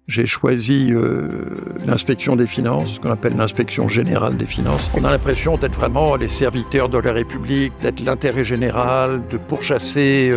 J'ai choisi l'inspection des finances, ce qu'on appelle l'inspection générale des finances. On a l'impression d'être vraiment les serviteurs de la République, d'être l'intérêt général, de pourchasser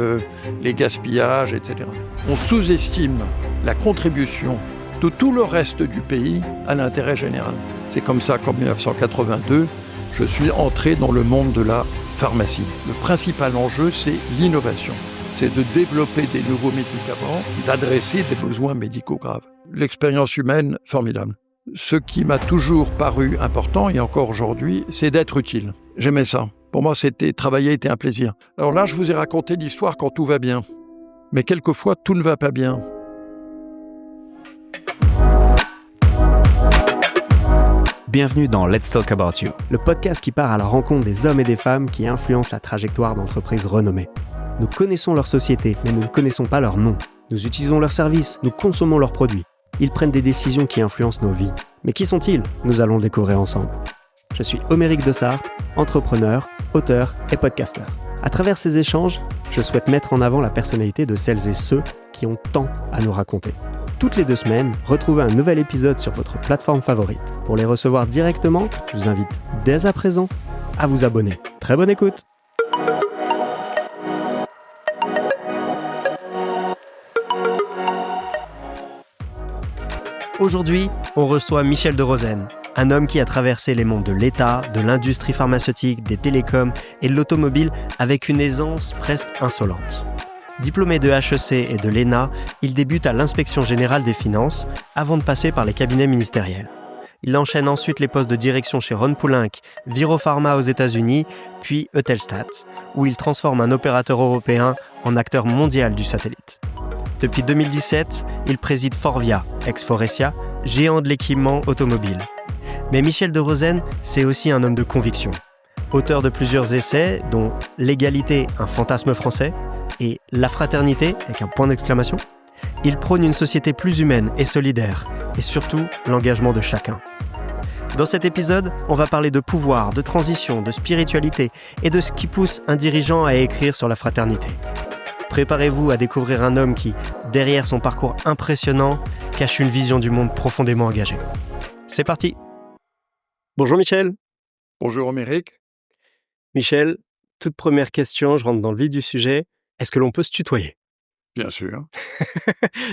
les gaspillages, etc. On sous-estime la contribution de tout le reste du pays à l'intérêt général. C'est comme ça qu'en 1982, je suis entré dans le monde de la pharmacie. Le principal enjeu, c'est l'innovation. C'est de développer des nouveaux médicaments, d'adresser des besoins médicaux graves. L'expérience humaine, formidable. Ce qui m'a toujours paru important, et encore aujourd'hui, c'est d'être utile. J'aimais ça. Pour moi, travailler était un plaisir. Alors là, je vous ai raconté l'histoire quand tout va bien. Mais quelquefois, tout ne va pas bien. Bienvenue dans Let's Talk About You, le podcast qui part à la rencontre des hommes et des femmes qui influencent la trajectoire d'entreprises renommées. Nous connaissons leur société, mais nous ne connaissons pas leur nom. Nous utilisons leurs services, nous consommons leurs produits. Ils prennent des décisions qui influencent nos vies. Mais qui sont-ils ? Nous allons le découvrir ensemble. Je suis Homéric Dessart, entrepreneur, auteur et podcasteur. À travers ces échanges, je souhaite mettre en avant la personnalité de celles et ceux qui ont tant à nous raconter. Toutes les 2 semaines, retrouvez un nouvel épisode sur votre plateforme favorite. Pour les recevoir directement, je vous invite dès à présent à vous abonner. Très bonne écoute! Aujourd'hui, on reçoit Michel de Rosen, un homme qui a traversé les mondes de l'État, de l'industrie pharmaceutique, des télécoms et de l'automobile avec une aisance presque insolente. Diplômé de HEC et de l'ENA, il débute à l'Inspection générale des finances avant de passer par les cabinets ministériels. Il enchaîne ensuite les postes de direction chez Ron Poulenc, Viropharma aux États-Unis, puis Eutelstat, où il transforme un opérateur européen en acteur mondial du satellite. Depuis 2017, il préside Forvia, ex-Faurecia, géant de l'équipement automobile. Mais Michel de Rosen, c'est aussi un homme de conviction. Auteur de plusieurs essais, dont L'égalité, un fantasme français, et La fraternité, avec un point d'exclamation, il prône une société plus humaine et solidaire, et surtout l'engagement de chacun. Dans cet épisode, on va parler de pouvoir, de transition, de spiritualité, et de ce qui pousse un dirigeant à écrire sur la fraternité. Préparez-vous à découvrir un homme qui, derrière son parcours impressionnant, cache une vision du monde profondément engagée. C'est parti! Bonjour Michel. Bonjour Homéric. Michel, toute première question, je rentre dans le vif du sujet. Est-ce que l'on peut se tutoyer ? Bien sûr.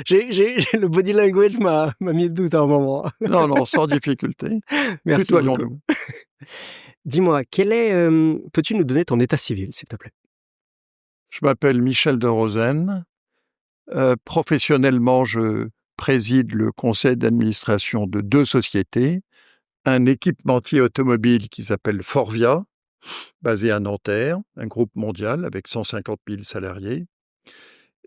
Le body language m'a mis le doute à un moment. Non, sans difficulté. Merci Tutoyons-nous. beaucoup. Dis-moi, peux-tu nous donner ton état civil, s'il te plaît ? Je m'appelle Michel de Rosen. Professionnellement, je préside le conseil d'administration de 2 sociétés. Un équipementier automobile qui s'appelle Forvia, basé à Nanterre, un groupe mondial avec 150 000 salariés.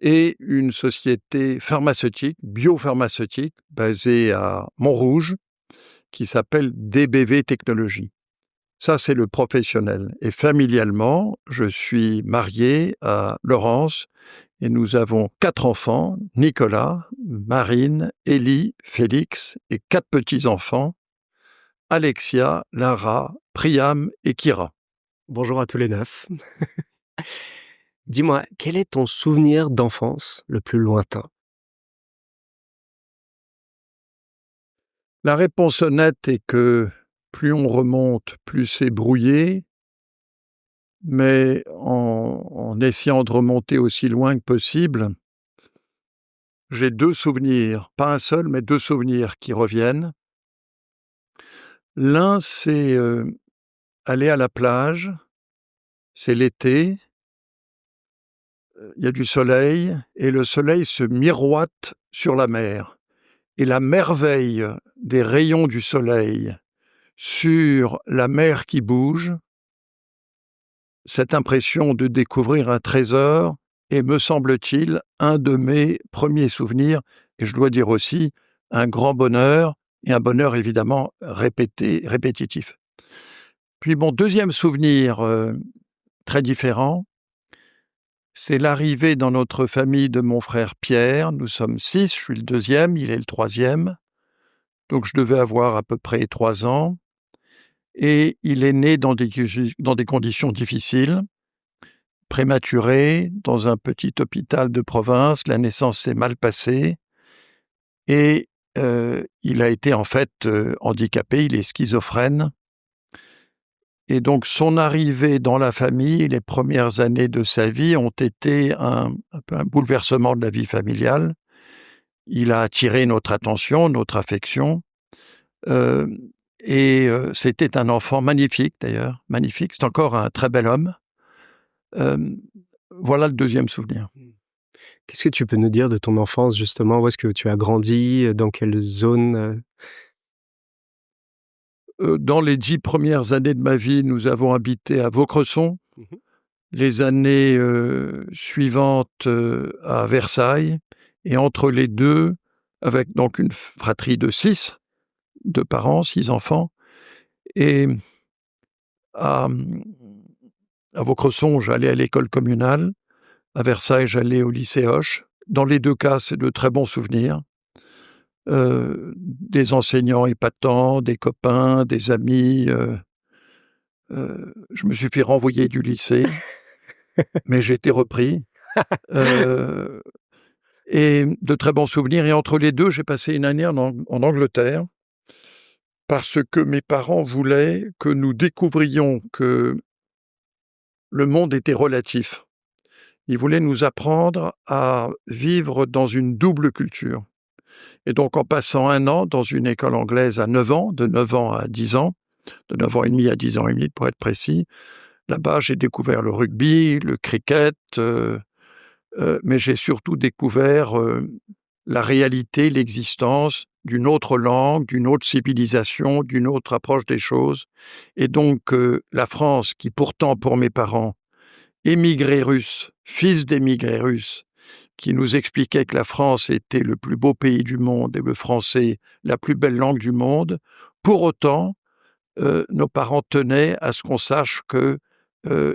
Et une société pharmaceutique, biopharmaceutique, basée à Montrouge, qui s'appelle DBV Technologies. Ça, c'est le professionnel. Et familialement, je suis marié à Laurence et nous avons 4 enfants, Nicolas, Marine, Élie, Félix et 4 petits-enfants, Alexia, Lara, Priam et Kira. Bonjour à tous les 9. Dis-moi, quel est ton souvenir d'enfance le plus lointain ? La réponse honnête est que plus on remonte, plus c'est brouillé, mais en essayant de remonter aussi loin que possible, j'ai 2 souvenirs, pas un seul, mais 2 souvenirs qui reviennent. L'un, c'est aller à la plage, c'est l'été, il y a du soleil, et le soleil se miroite sur la mer. Et la merveille des rayons du soleil sur la mer qui bouge, cette impression de découvrir un trésor est, me semble-t-il, un de mes premiers souvenirs, et je dois dire aussi un grand bonheur, et un bonheur évidemment répétitif. Puis mon deuxième souvenir, très différent, c'est l'arrivée dans notre famille de mon frère Pierre. Nous sommes 6, je suis le 2e, il est le 3e. Donc je devais avoir à peu près 3 ans. Et il est né dans des conditions difficiles, prématuré, dans un petit hôpital de province. La naissance s'est mal passée. Et il a été en fait handicapé, il est schizophrène. Et donc son arrivée dans la famille, les premières années de sa vie ont été un peu un bouleversement de la vie familiale. Il a attiré notre attention, notre affection. Euh, C'était un enfant magnifique d'ailleurs, magnifique. C'est encore un très bel homme. Voilà le deuxième souvenir. Qu'est-ce que tu peux nous dire de ton enfance, justement? Où est-ce que tu as grandi? Dans quelle zone? Dans les 10 premières années de ma vie, nous avons habité à Vaucresson. Mmh. Les années suivantes à Versailles. Et entre les deux, avec donc une fratrie de 6, 2 parents, 6 enfants. Et à Vaucresson, j'allais à l'école communale. À Versailles, j'allais au lycée Hoche. Dans les 2 cas, c'est de très bons souvenirs. Des enseignants épatants, des copains, des amis. Je me suis fait renvoyer du lycée, mais j'ai été repris. Et de très bons souvenirs. Et entre les deux, j'ai passé une année en Angleterre parce que mes parents voulaient que nous découvrions que le monde était relatif. Ils voulaient nous apprendre à vivre dans une double culture. Et donc, en passant un an dans une école anglaise à 9 ans, de 9 ans à 10 ans, de 9 ans et demi à 10 ans et demi pour être précis, là-bas, j'ai découvert le rugby, le cricket, mais j'ai surtout découvert la réalité, l'existence d'une autre langue, d'une autre civilisation, d'une autre approche des choses. Et donc, la France, qui pourtant, pour mes parents, émigrés russes, fils d'émigrés russes, qui nous expliquait que la France était le plus beau pays du monde et le français la plus belle langue du monde, pour autant, nos parents tenaient à ce qu'on sache que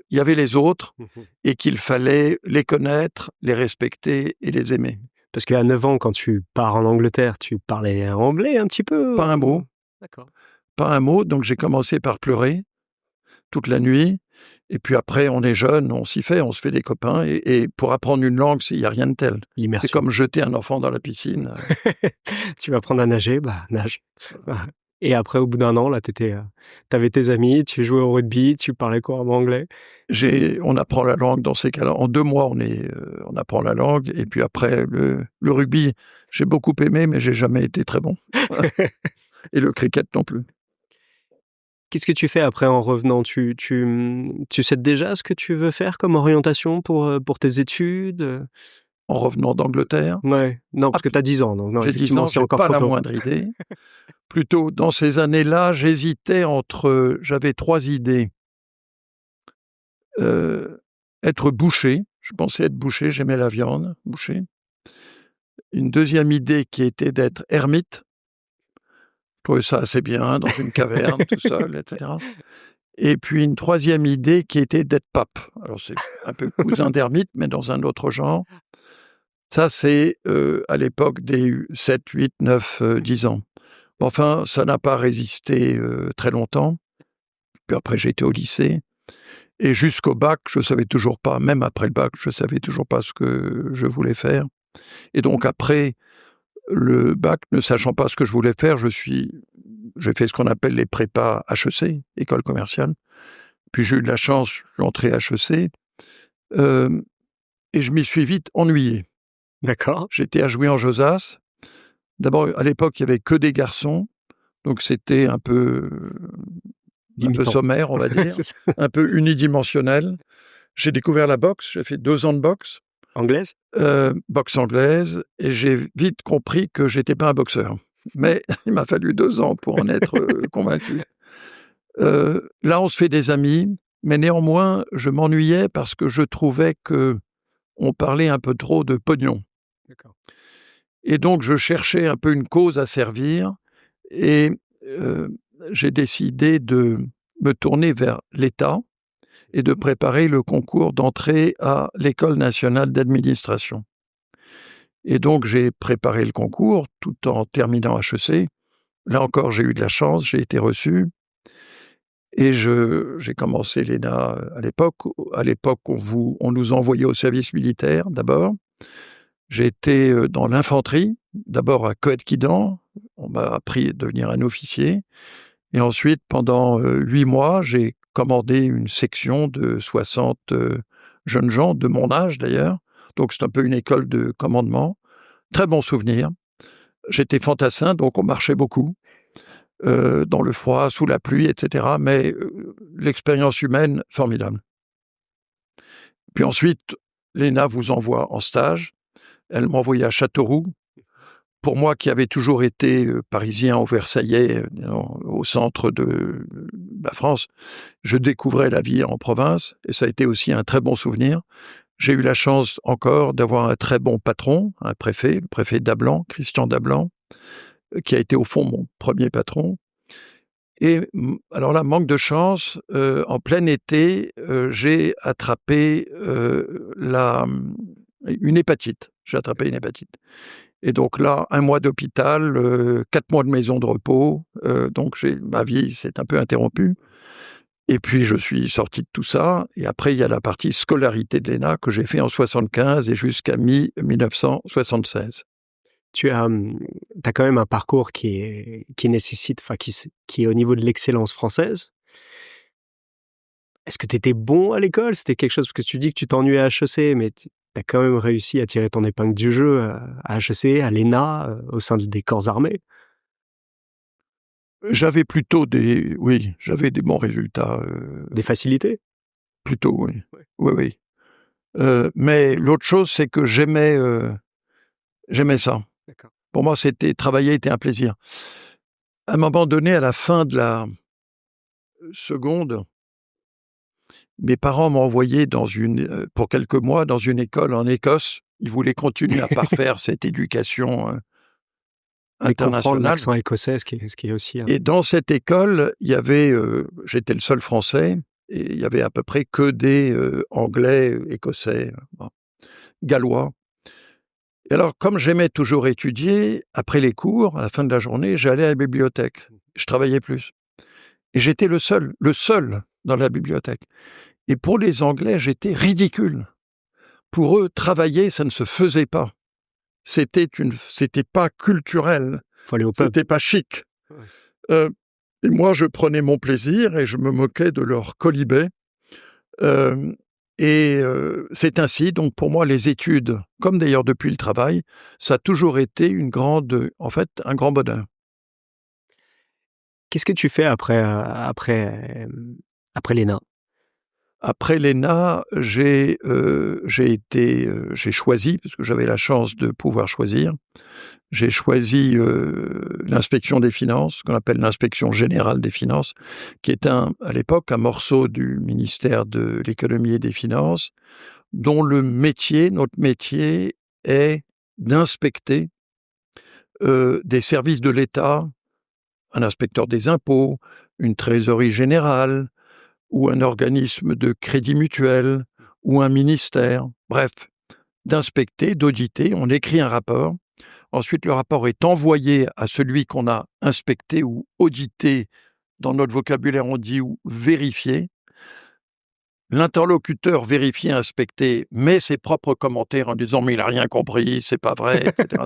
y avait les autres et qu'il fallait les connaître, les respecter et les aimer. Parce qu'à 9 ans, quand tu pars en Angleterre, tu parlais anglais un petit peu? Pas un mot. D'accord. Pas un mot, donc j'ai commencé par pleurer toute la nuit. Et puis après, on est jeune, on s'y fait, on se fait des copains. Et pour apprendre une langue, il n'y a rien de tel. L'immersion. C'est comme jeter un enfant dans la piscine. Tu vas apprendre à nager, nage. Et après, au bout d'un an, là, t'avais tes amis, tu jouais au rugby, tu parlais couramment anglais? On apprend la langue dans ces cas-là. En 2 mois, on apprend la langue. Et puis après, le rugby, j'ai beaucoup aimé, mais j'ai jamais été très bon. Et le cricket non plus. Qu'est-ce que tu fais après en revenant? Tu sais déjà ce que tu veux faire comme orientation pour tes études? En revenant d'Angleterre. Ouais. Non, parce que tu as 10 ans, donc non, J'ai 10 effectivement, ans, c'est j'ai encore pas trop la tôt. moindre idée. Plutôt, dans ces années-là, j'hésitais entre... J'avais 3 idées. Être boucher. Je pensais être boucher, j'aimais la viande, boucher. Une deuxième idée qui était d'être ermite. Je trouvais ça assez bien, dans une caverne, tout seul, etc. Et puis une troisième idée qui était d'être pape. Alors c'est un peu cousin d'ermite, mais dans un autre genre. Ça, c'est à l'époque des 7, 8, 9, 10 ans. Enfin, ça n'a pas résisté très longtemps. Puis après, j'étais au lycée. Et jusqu'au bac, je ne savais toujours pas, même après le bac, je ne savais toujours pas ce que je voulais faire. Et donc après le bac, ne sachant pas ce que je voulais faire, j'ai fait ce qu'on appelle les prépas HEC, école commerciale. Puis j'ai eu de la chance, je suis entré à HEC. Et je m'y suis vite ennuyé. D'accord. J'étais à Jouy-en-Josas. D'abord, à l'époque, il n'y avait que des garçons. Donc c'était un peu sommaire, on va dire. Un peu unidimensionnel. J'ai découvert la boxe. J'ai fait 2 ans de boxe. Anglaise? Boxe anglaise. Et j'ai vite compris que j'étais pas un boxeur. Mais il m'a fallu 2 ans pour en être convaincu. Là, on se fait des amis. Mais néanmoins, je m'ennuyais parce que je trouvais qu'on parlait un peu trop de pognon. D'accord. Et donc, je cherchais un peu une cause à servir. Et j'ai décidé de me tourner vers l'État et de préparer le concours d'entrée à l'École nationale d'administration. Et donc, j'ai préparé le concours tout en terminant HEC. Là encore, j'ai eu de la chance, j'ai été reçu. Et j'ai commencé l'ENA à l'époque. À l'époque, on nous envoyait au service militaire d'abord. J'ai été dans l'infanterie, d'abord à Coët-Quidan, on m'a appris à devenir un officier. Et ensuite, pendant 8 mois, j'ai commandé une section de 60 jeunes gens, de mon âge d'ailleurs. Donc c'est un peu une école de commandement. Très bon souvenir. J'étais fantassin, donc on marchait beaucoup, dans le froid, sous la pluie, etc. Mais l'expérience humaine, formidable. Puis ensuite, l'ENA vous envoie en stage. Elle m'a envoyé à Châteauroux. Pour moi qui avais toujours été parisien ou versaillais, au centre de la France, je découvrais la vie en province et ça a été aussi un très bon souvenir. J'ai eu la chance encore d'avoir un très bon patron, un préfet, le préfet Dablan, Christian Dablan, qui a été au fond mon premier patron. Et alors là, manque de chance, en plein été, j'ai attrapé une hépatite. J'ai attrapé une hépatite. Et donc là, 1 mois d'hôpital, 4 mois de maison de repos, donc ma vie s'est un peu interrompue. Et puis je suis sorti de tout ça, et après il y a la partie scolarité de l'ENA que j'ai fait en 75 et jusqu'à mi-1976. Tu as, quand même un parcours qui nécessite, qui est au niveau de l'excellence française. Est-ce que tu étais bon à l'école? C'était quelque chose, parce que tu dis que tu t'ennuyais à HEC, mais tu as quand même réussi à tirer ton épingle du jeu à HEC, à l'ENA, au sein des corps armés. J'avais j'avais des bons résultats. Des facilités? Plutôt, oui. Ouais. Oui. Mais l'autre chose, c'est que j'aimais ça. D'accord. Pour moi, travailler était un plaisir. À un moment donné, à la fin de la seconde, mes parents m'ont envoyé pour quelques mois dans une école en Écosse. Ils voulaient continuer à parfaire cette éducation Et comprendre internationale. l'accent écossais, ce qui est aussi... Et dans cette école, il y avait, j'étais le seul Français, et il y avait à peu près que des Anglais, Écossais, Gallois. Et alors, comme j'aimais toujours étudier, après les cours, à la fin de la journée, j'allais à la bibliothèque. Je travaillais plus. Et j'étais le seul dans la bibliothèque. Et pour les Anglais, j'étais ridicule. Pour eux, travailler, ça ne se faisait pas. C'était pas culturel. Faut aller au pub. C'était pas chic. Ouais. Et moi, je prenais mon plaisir et je me moquais de leur colibet. C'est ainsi, donc pour moi, les études, comme d'ailleurs depuis le travail, ça a toujours été un grand bonheur. Qu'est-ce que tu fais après l'ENA? Après l'ENA, j'ai choisi, parce que j'avais la chance de pouvoir choisir, j'ai choisi l'inspection des finances, ce qu'on appelle l'inspection générale des finances, qui est à l'époque un morceau du ministère de l'économie et des finances, dont notre métier est d'inspecter des services de l'État, un inspecteur des impôts, une trésorerie générale, ou un organisme de crédit mutuel, ou un ministère, bref, d'inspecter, d'auditer, on écrit un rapport. Ensuite, le rapport est envoyé à celui qu'on a inspecté ou audité, dans notre vocabulaire on dit ou vérifié. L'interlocuteur vérifié, inspecté, met ses propres commentaires en disant « mais il n'a rien compris, c'est pas vrai », etc.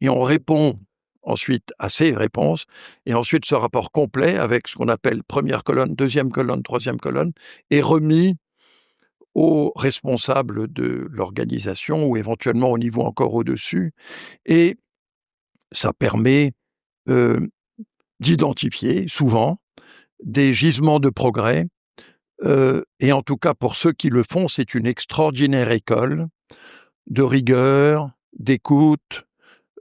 Et on répond ensuite à ces réponses, et ensuite ce rapport complet, avec ce qu'on appelle première colonne, deuxième colonne, troisième colonne, est remis aux responsables de l'organisation ou éventuellement au niveau encore au-dessus, et ça permet d'identifier souvent des gisements de progrès, et en tout cas pour ceux qui le font, c'est une extraordinaire école de rigueur, d'écoute,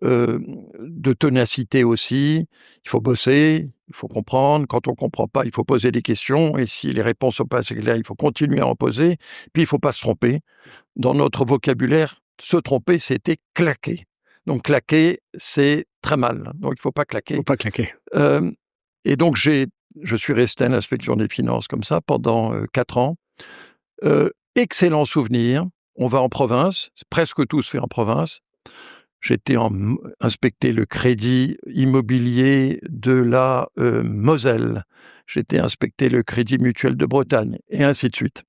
de ténacité aussi. Il faut bosser, il faut comprendre. Quand on ne comprend pas, il faut poser des questions. Et si les réponses sont pas assez claires, il faut continuer à en poser. Puis il ne faut pas se tromper. Dans notre vocabulaire, se tromper, c'était claquer. Donc claquer, c'est très mal. Donc il ne faut pas claquer. Il ne faut pas claquer. Et donc je suis resté à l'inspection des finances comme ça pendant 4 ans. Excellent souvenir. On va en province. Presque tout se fait en province. J'étais inspecté le crédit immobilier de la Moselle. J'étais inspecté le crédit mutuel de Bretagne, et ainsi de suite.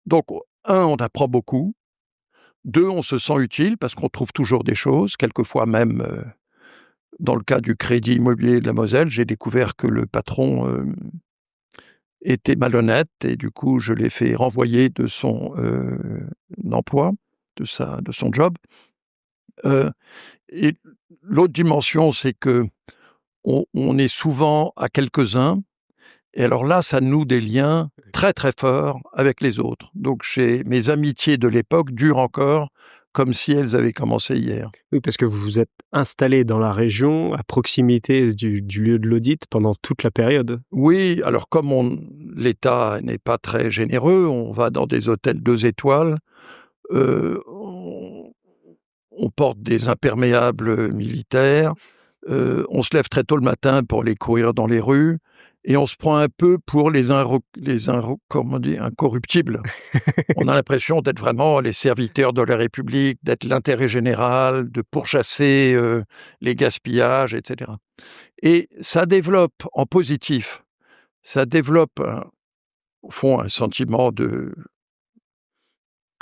Donc, 1, on apprend beaucoup. 2, on se sent utile parce qu'on trouve toujours des choses, quelquefois même dans le cas du Crédit Immobilier de la Moselle, j'ai découvert que le patron était malhonnête et du coup, je l'ai fait renvoyer de son emploi, de son job. Et l'autre dimension, c'est que on est souvent à quelques-uns. Et alors là, ça noue des liens très, très forts avec les autres. Donc, mes amitiés de l'époque durent encore comme si elles avaient commencé hier. Oui, parce que vous vous êtes installé dans la région, à proximité du lieu de l'audit pendant toute la période. Oui, alors comme l'État n'est pas très généreux, on va dans des hôtels 2 étoiles, on porte des imperméables militaires, on se lève très tôt le matin pour aller courir dans les rues et on se prend un peu pour comment on dit, incorruptibles. On a l'impression d'être vraiment les serviteurs de la République, d'être l'intérêt général, de pourchasser les gaspillages, etc. Et ça développe en positif, ça développe au fond un sentiment que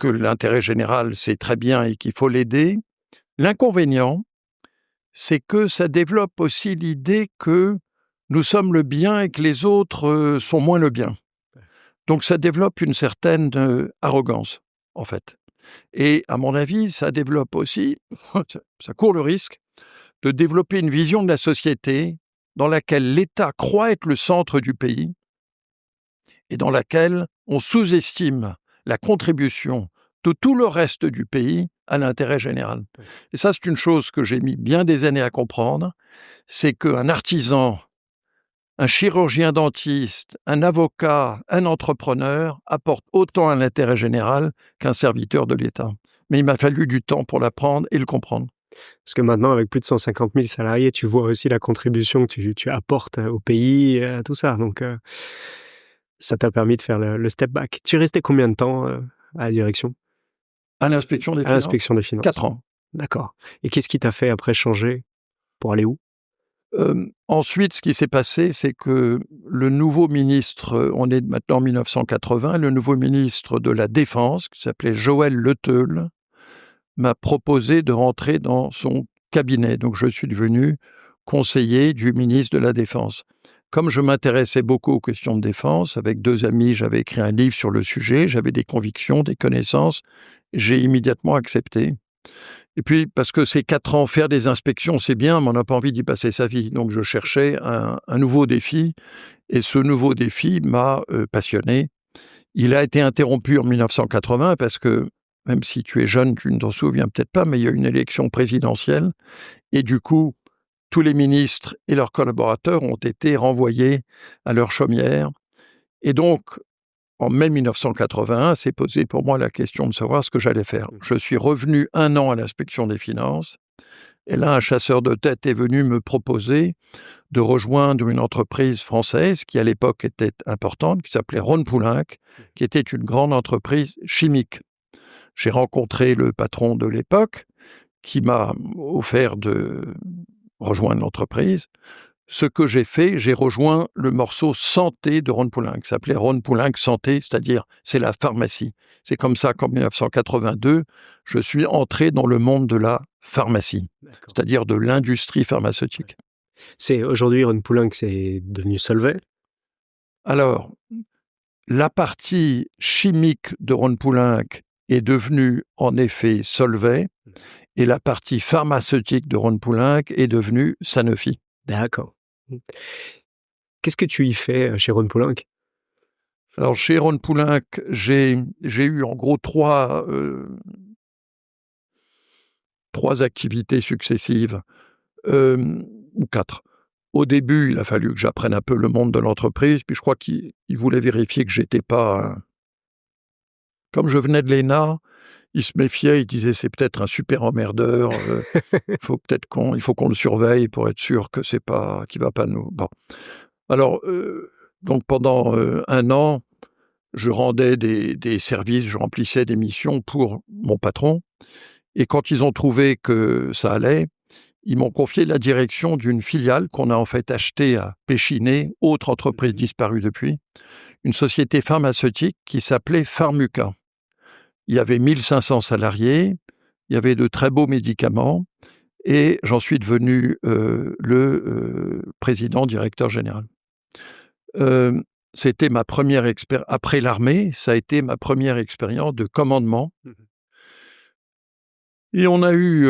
l'intérêt général, c'est très bien et qu'il faut l'aider. L'inconvénient, c'est que ça développe aussi l'idée que nous sommes le bien et que les autres sont moins le bien. Donc ça développe une certaine arrogance, en fait. Et à mon avis, ça développe aussi, ça court le risque de développer une vision de la société dans laquelle l'État croit être le centre du pays et dans laquelle on sous-estime la contribution de tout le reste du pays à l'intérêt général. Et ça, c'est une chose que j'ai mis bien des années à comprendre, c'est qu'un artisan, un chirurgien dentiste, un avocat, un entrepreneur apporte autant à l'intérêt général qu'un serviteur de l'État. Mais il m'a fallu du temps pour l'apprendre et le comprendre. Parce que maintenant, avec plus de 150 000 salariés, tu vois aussi la contribution que tu apportes au pays, à tout ça. Donc, ça t'a permis de faire le step back. Tu es resté combien de temps à la direction ? À l'inspection des finances. À l'inspection des finances. 4 ans. D'accord. Et qu'est-ce qui t'a fait après changer pour aller où ? Ensuite, ce qui s'est passé, c'est que le nouveau ministre, on est maintenant en 1980, le nouveau ministre de la Défense, qui s'appelait Joël Le Teul, m'a proposé de rentrer dans son cabinet. Donc, je suis devenu conseiller du ministre de la Défense. Comme je m'intéressais beaucoup aux questions de défense, avec 2 amis, j'avais écrit un livre sur le sujet, j'avais des convictions, des connaissances, j'ai immédiatement accepté. Et puis, parce que ces 4 ans, faire des inspections, c'est bien, mais on n'a pas envie d'y passer sa vie. Donc, je cherchais un nouveau défi, et ce nouveau défi m'a passionné. Il a été interrompu en 1980 parce que, même si tu es jeune, tu ne t'en souviens peut-être pas, mais il y a eu une élection présidentielle, et du coup, tous les ministres et leurs collaborateurs ont été renvoyés à leur chaumière. Et donc, en mai 1981, s'est posé pour moi la question de savoir ce que j'allais faire. Je suis revenu 1 an à l'inspection des finances, et là, un chasseur de tête est venu me proposer de rejoindre une entreprise française qui, à l'époque, était importante, qui s'appelait Rhône-Poulenc, qui était une grande entreprise chimique. J'ai rencontré le patron de l'époque, qui m'a offert de rejoindre l'entreprise. Ce que j'ai fait, j'ai rejoint le morceau santé de Rhône-Poulenc, qui s'appelait Rhône-Poulenc Santé, c'est-à-dire c'est la pharmacie. C'est comme ça qu'en 1982, je suis entré dans le monde de la pharmacie, c'est-à-dire de l'industrie pharmaceutique. C'est aujourd'hui Rhône-Poulenc, c'est devenu Solvay. Alors, la partie chimique de Rhône-Poulenc est devenue en effet Solvay, et la partie pharmaceutique de Rhône-Poulenc est devenue Sanofi. D'accord. Qu'est-ce que tu y fais chez Rhône-Poulenc ? Alors, chez Rhône-Poulenc, j'ai eu en gros 3 activités successives, ou 4. Au début, il a fallu que j'apprenne un peu le monde de l'entreprise, puis je crois qu'il voulait vérifier que j'étais pas... Comme je venais de l'ENA, il se méfiait, il disait c'est peut-être un super emmerdeur, il faut qu'on le surveille pour être sûr que c'est pas, qu'il va pas nous... Bon. Alors, donc pendant 1 an, je rendais des services, je remplissais des missions pour mon patron, et quand ils ont trouvé que ça allait, ils m'ont confié la direction d'une filiale qu'on a en fait achetée à Péchiné, autre entreprise disparue depuis, une société pharmaceutique qui s'appelait Pharmuca. Il y avait 1500 salariés, il y avait de très beaux médicaments, et j'en suis devenu le président directeur général. C'était ma première expérience, après l'armée, ça a été ma première expérience de commandement. Et on a eu,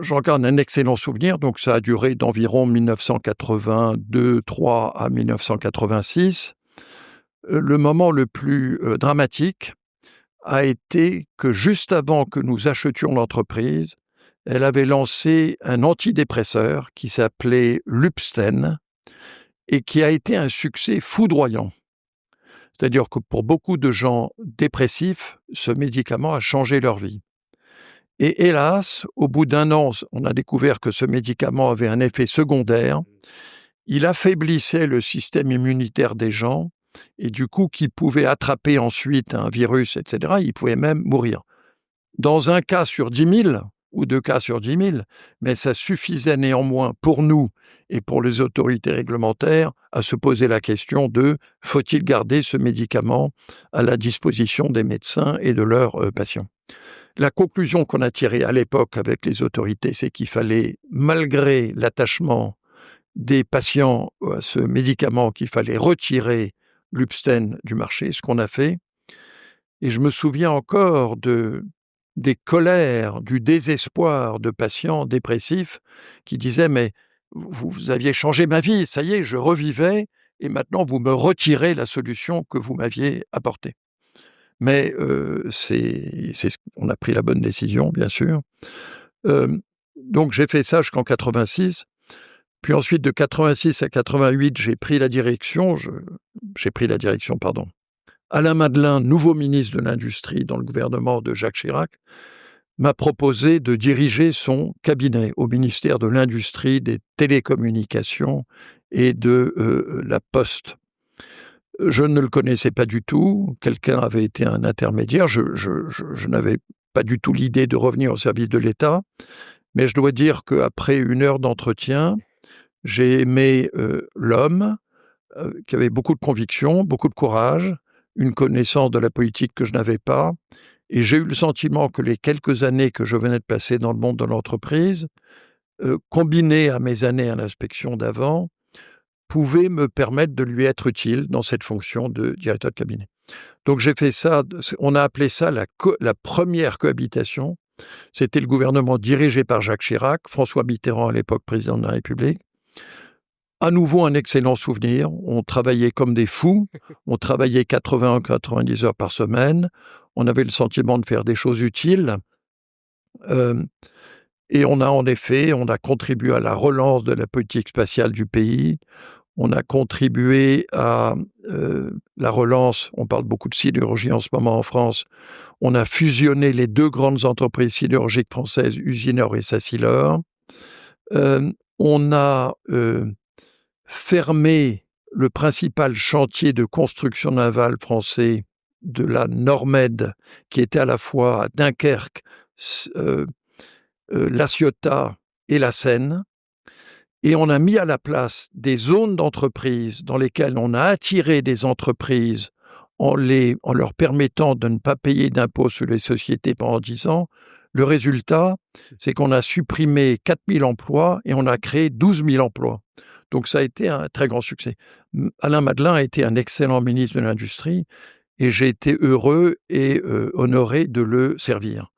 j'en garde un excellent souvenir, donc ça a duré d'environ 1982-3 à 1986. Le moment le plus dramatique a été que juste avant que nous achetions l'entreprise, elle avait lancé un antidépresseur qui s'appelait Lupsten et qui a été un succès foudroyant. C'est-à-dire que pour beaucoup de gens dépressifs, ce médicament a changé leur vie. Et hélas, au bout d'1 an, on a découvert que ce médicament avait un effet secondaire. Il affaiblissait le système immunitaire des gens et du coup, qui pouvaient attraper ensuite un virus, etc., ils pouvaient même mourir. Dans 1 cas sur 10 000 ou 2 cas sur 10 000, mais ça suffisait néanmoins pour nous et pour les autorités réglementaires à se poser la question de « faut-il garder ce médicament à la disposition des médecins et de leurs patients ?» La conclusion qu'on a tirée à l'époque avec les autorités, c'est qu'il fallait, malgré l'attachement des patients à ce médicament, qu'il fallait retirer Lupsten du marché, ce qu'on a fait. Et je me souviens encore des colères, du désespoir de patients dépressifs qui disaient « mais vous aviez changé ma vie, ça y est, je revivais, et maintenant vous me retirez la solution que vous m'aviez apportée ». Mais on a pris la bonne décision, bien sûr. Donc j'ai fait ça jusqu'en 86. Puis ensuite, de 86 à 88, j'ai pris la direction. Alain Madelin, nouveau ministre de l'Industrie dans le gouvernement de Jacques Chirac, m'a proposé de diriger son cabinet au ministère de l'Industrie, des Télécommunications et de la Poste. Je ne le connaissais pas du tout. Quelqu'un avait été un intermédiaire. Je n'avais pas du tout l'idée de revenir au service de l'État. Mais je dois dire qu'après 1 heure d'entretien, j'ai aimé l'homme qui avait beaucoup de conviction, beaucoup de courage, une connaissance de la politique que je n'avais pas. Et j'ai eu le sentiment que les quelques années que je venais de passer dans le monde de l'entreprise, combinées à mes années à l'inspection d'avant, pouvaient me permettre de lui être utile dans cette fonction de directeur de cabinet. Donc j'ai fait ça, on a appelé ça la première cohabitation. C'était le gouvernement dirigé par Jacques Chirac, François Mitterrand à l'époque président de la République. À nouveau un excellent souvenir, on travaillait comme des fous, on travaillait 80-90 heures par semaine, on avait le sentiment de faire des choses utiles, et on a contribué à la relance de la politique spatiale du pays, on a contribué à la relance, on parle beaucoup de sidérurgie en ce moment en France, on a fusionné les 2 grandes entreprises sidérurgiques françaises, Usinor et Sassilor, on a fermé le principal chantier de construction navale français de la Normed, qui était à la fois à Dunkerque, La Ciotat et la Seine, et on a mis à la place des zones d'entreprise dans lesquelles on a attiré des entreprises en leur permettant de ne pas payer d'impôts sur les sociétés pendant 10 ans. Le résultat, c'est qu'on a supprimé 4 000 emplois et on a créé 12 000 emplois. Donc ça a été un très grand succès. Alain Madelin a été un excellent ministre de l'Industrie et j'ai été heureux et honoré de le servir.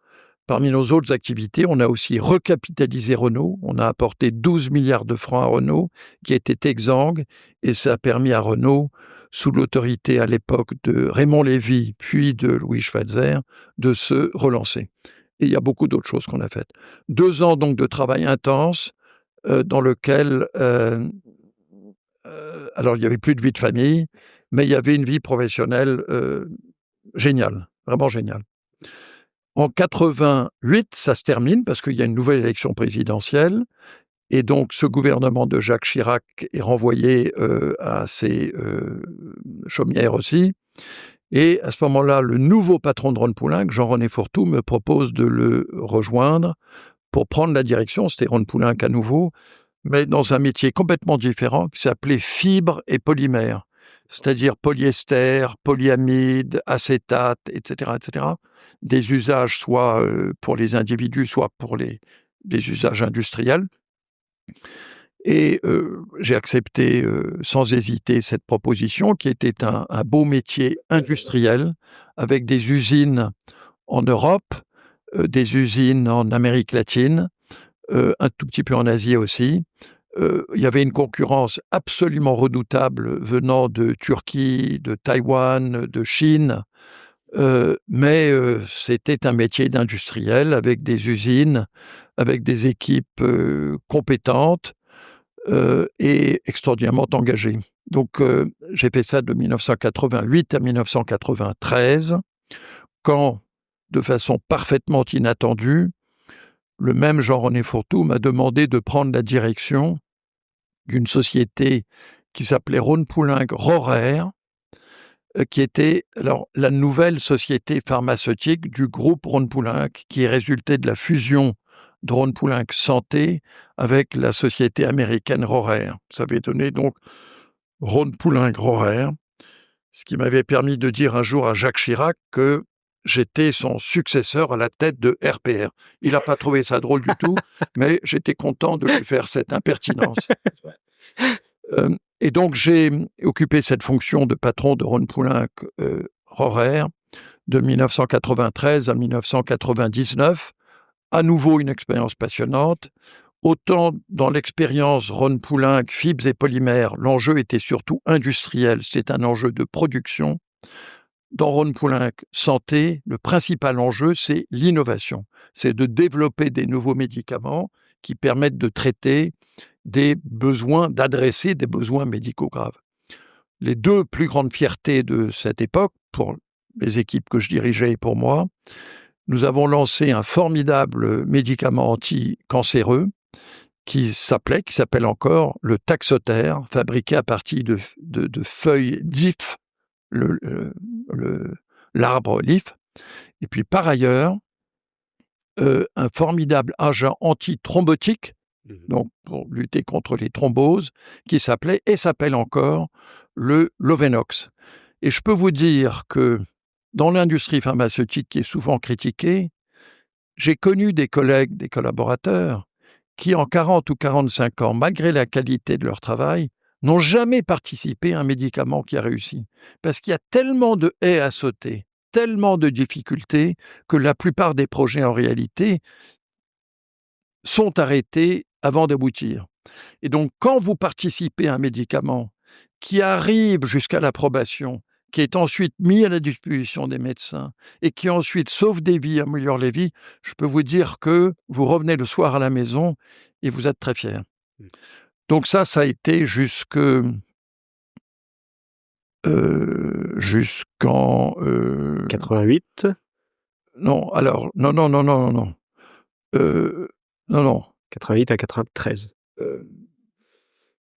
Parmi nos autres activités, on a aussi recapitalisé Renault. On a apporté 12 milliards de francs à Renault, qui était exsangue, et ça a permis à Renault, sous l'autorité à l'époque de Raymond Lévy, puis de Louis Schweitzer, de se relancer. Et il y a beaucoup d'autres choses qu'on a faites. 2 ans donc de travail intense, dans lequel, alors il n'y avait plus de vie de famille, mais il y avait une vie professionnelle géniale, vraiment géniale. En 88, ça se termine parce qu'il y a une nouvelle élection présidentielle et donc ce gouvernement de Jacques Chirac est renvoyé à ses chaumières aussi. Et à ce moment-là, le nouveau patron de Rhône-Poulenc, Jean-René Fourtou, me propose de le rejoindre pour prendre la direction. C'était Rhône-Poulenc à nouveau, mais dans un métier complètement différent qui s'appelait fibres et polymères, c'est-à-dire polyester, polyamide, acétate, etc., etc. Des usages soit pour les individus, soit pour les des usages industriels. Et j'ai accepté sans hésiter cette proposition qui était un beau métier industriel avec des usines en Europe, des usines en Amérique latine, un tout petit peu en Asie aussi. Il y avait une concurrence absolument redoutable venant de Turquie, de Taïwan, de Chine, mais c'était un métier d'industriel avec des usines, avec des équipes compétentes, et extraordinairement engagé. Donc, j'ai fait ça de 1988 à 1993, quand, de façon parfaitement inattendue, le même Jean-René Fourtou m'a demandé de prendre la direction d'une société qui s'appelait Rhône-Poulenc-Rohrer, qui était alors la nouvelle société pharmaceutique du groupe Rhône-Poulenc, qui résultait de la fusion de Rhône-Poulenc Santé avec la société américaine Rohrer. Ça avait donné donc Rhône-Poulenc-Rohrer, ce qui m'avait permis de dire un jour à Jacques Chirac que j'étais son successeur à la tête de RPR. Il n'a pas trouvé ça drôle du tout, mais j'étais content de lui faire cette impertinence. Et donc, j'ai occupé cette fonction de patron de Rhône-Poulenc-Rohrer de 1993 à 1999. À nouveau, une expérience passionnante. Autant dans l'expérience Rhône-Poulenc, fibres et polymères, l'enjeu était surtout industriel, c'était un enjeu de production. Dans Rhône-Poulenc Santé, le principal enjeu, c'est l'innovation. C'est de développer des nouveaux médicaments qui permettent de traiter des besoins, d'adresser des besoins médicaux graves. Les deux plus grandes fiertés de cette époque, pour les équipes que je dirigeais et pour moi, nous avons lancé un formidable médicament anti-cancéreux qui s'appelle encore le Taxotere, fabriqué à partir de feuilles d'if, l'arbre l'if. Et puis par ailleurs, un formidable agent antithrombotique, donc pour lutter contre les thromboses, qui s'appelle encore le Lovenox. Et je peux vous dire que dans l'industrie pharmaceutique qui est souvent critiquée, j'ai connu des collègues, des collaborateurs, qui en 40 ou 45 ans, malgré la qualité de leur travail, n'ont jamais participé à un médicament qui a réussi. Parce qu'il y a tellement de haies à sauter, tellement de difficultés, que la plupart des projets, en réalité, sont arrêtés avant d'aboutir. Et donc, quand vous participez à un médicament qui arrive jusqu'à l'approbation, qui est ensuite mis à la disposition des médecins et qui ensuite sauve des vies, améliore les vies, je peux vous dire que vous revenez le soir à la maison et vous êtes très fiers. Donc ça a été jusqu'en 88. Non, alors, non. Non. 88 à 93.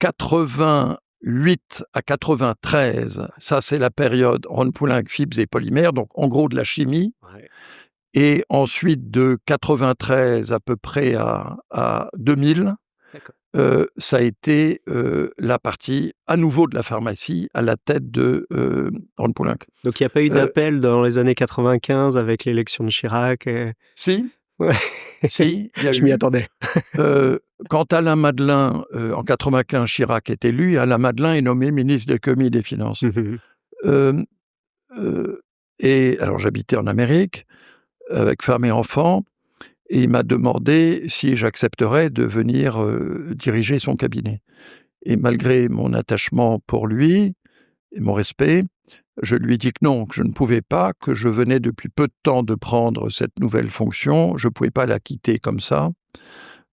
88 à 93, ça c'est la période Rhône-Poulenc, fibres et polymères, donc en gros de la chimie. Ouais. Et ensuite de 93 à peu près à 2000, ça a été la partie à nouveau de la pharmacie à la tête de Rhône-Poulenc. Donc il n'y a pas eu d'appel dans les années 95 avec l'élection de Chirac Si. Ouais. Si, je m'y attendais. Quand Alain Madelin, en 95, Chirac est élu, Alain Madelin est nommé ministre de l'économie et des finances. Et alors j'habitais en Amérique avec femme et enfants, et il m'a demandé si j'accepterais de venir diriger son cabinet. Et malgré mon attachement pour lui et mon respect, je lui ai dit que non, que je ne pouvais pas, que je venais depuis peu de temps de prendre cette nouvelle fonction, je ne pouvais pas la quitter comme ça.